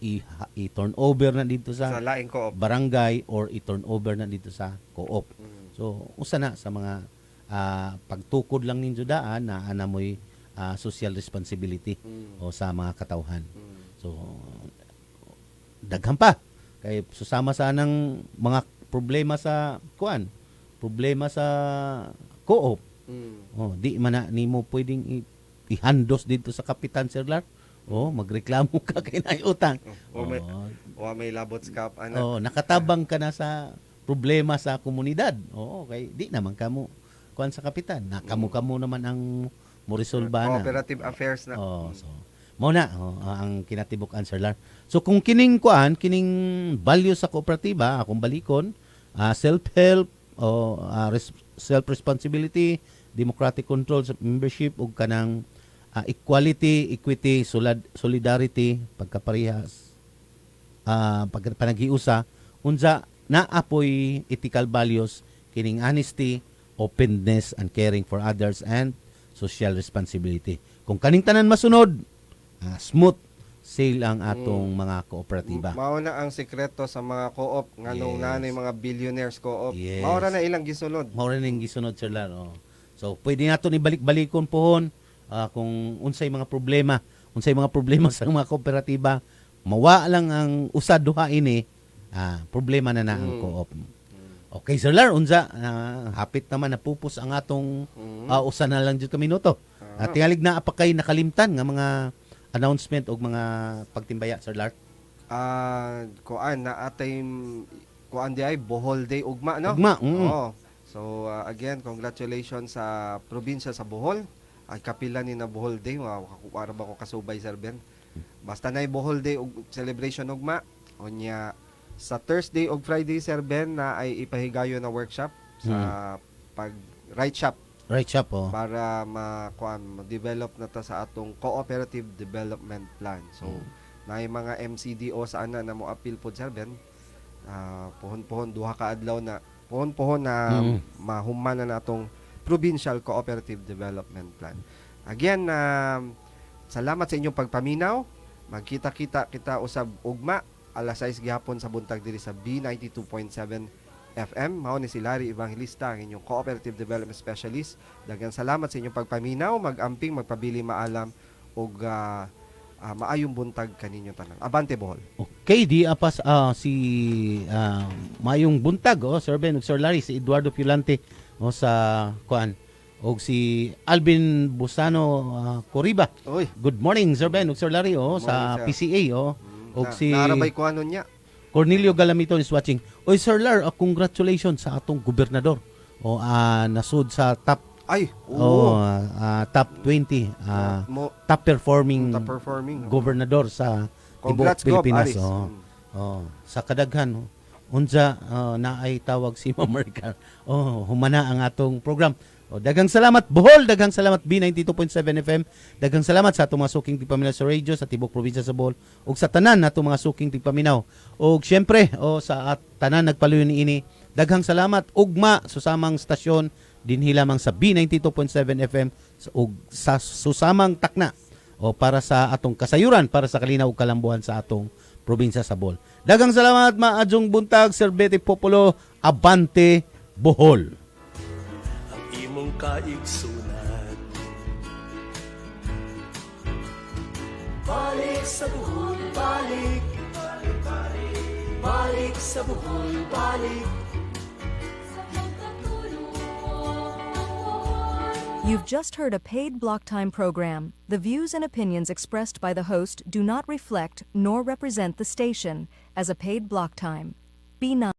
i-turn over na dito Sa sa laing co-op. barangay or i-turn over na dito sa co-op. So usa na sa mga pagtukod lang ninyo daan na ana mo'y social responsibility o sa mga katawhan. So daghan pa kay susama sa anang mga problema sa problema sa co-op. Oh, di man na nimo pwedeng ihandos dito sa kapitan Sir Lar. Oh, magreklamo ka kay naay utang. May labot scap Oh, nakatabang ka na sa problema sa komunidad. Oo, kay di naman kamo kuan sa kapitan. Kamo naman ang mo resolba na. Cooperative affairs na. Oh, so mao na ang kinatibuk-an Sir Lar. So kung kining value sa kooperatiba, akong balikon, self-help o self-responsibility, democratic control sa membership ug kanang equality, equity, solidarity, pagkaparehas, panagiusa, unsa naapoy ethical values kining honesty, openness, and caring for others and social responsibility. Kung kaning tanan masunod, smooth sail ang atong mga kooperatiba. Mao na ang sekreto sa mga co-op nganong nanay mga billionaires co-op. Yes. Mao ra na ilang gisunod. Mao rin ang gisunod Sir Lar. So pwede nato ni balik-balikon pohon kung unsay mga problema sa mga kooperatiba, mawa lang ang usa duha ini, problema na ang co-op. Okay Sir Lar, unsa hapit naman napupos ang atong usa na lang jud ka minuto. Tingalig na apakay nakalimtan nga mga announcement o mga pagtimbaya Sir Lar? Kuan na atay kuan di ay Bohol Day ugma no? Ugma. Oo. So again, congratulations sa probinsya sa Bohol. Ay kapila ni na Bohol Day, para ba ko kasubay Sir Ben. Basta na Bohol Day ug celebration ugma. Onya sa Thursday ug Friday Sir Ben na ay ipahigayon na workshop sa pag right shop. Right shop Para ma-develop na ta sa atong cooperative development plan. So naay mga MCDO sa ana na mo appeal pod Sir Ben. Pohon-pohon duha ka adlaw na pohon-pohon na mahuman na natong Provincial Cooperative Development Plan. Again, salamat sa inyong pagpaminaw. Magkita-kita kita usab ugma alas 6 gihapon sa buntag diri sa B92.7 FM. Mao ni si Larry Evangelista, ang inyong Cooperative Development Specialist. Daghang salamat sa inyong pagpaminaw, mag-amping, magpabili maalam ug maayong buntag kaninyo tanan. Abante Bohol. Okay, di apas si maayong buntag Sir Ben ug Sir Larry, si Eduardo Piolante sa kuan og si Alvin Busano Coriba. Oy. Good morning Sir Ben ug Sir Larry sa morning, PCA og si narabay ko ano niya. Cornelio Galamito is watching. Oy Sir Lar, congratulations sa atong gobernador. Nasud sa top top 20 top performing gobernador sa tibuok Pilipinas. Sa kadaghan unsa naay tawag si America. Humana ang atong program. Daghang salamat Bohol, daghang salamat B92.7 FM, daghang salamat sa atong mga suking tigpaminaw sa radio sa tibuok probinsya sa Bohol ug sa tanan natong mga suking tigpaminaw. Ug syempre sa tanan nagpaluyon niini, daghang salamat ugma susamang stasyon dinhi lamang sa B92.7 FM ug sa susamang takna para sa atong kasayuran, para sa kalinaw ug kalambuhan sa atong probinsya sa Bohol. Daghang salamat maadjong buntag Sir Betty Popolo, abante Bohol. Imong kaigsunan. Balik sa Bohol, balik. Balik sa Bohol, balik. You've just heard a paid block time program. The views and opinions expressed by the host do not reflect nor represent the station as a paid block time. B9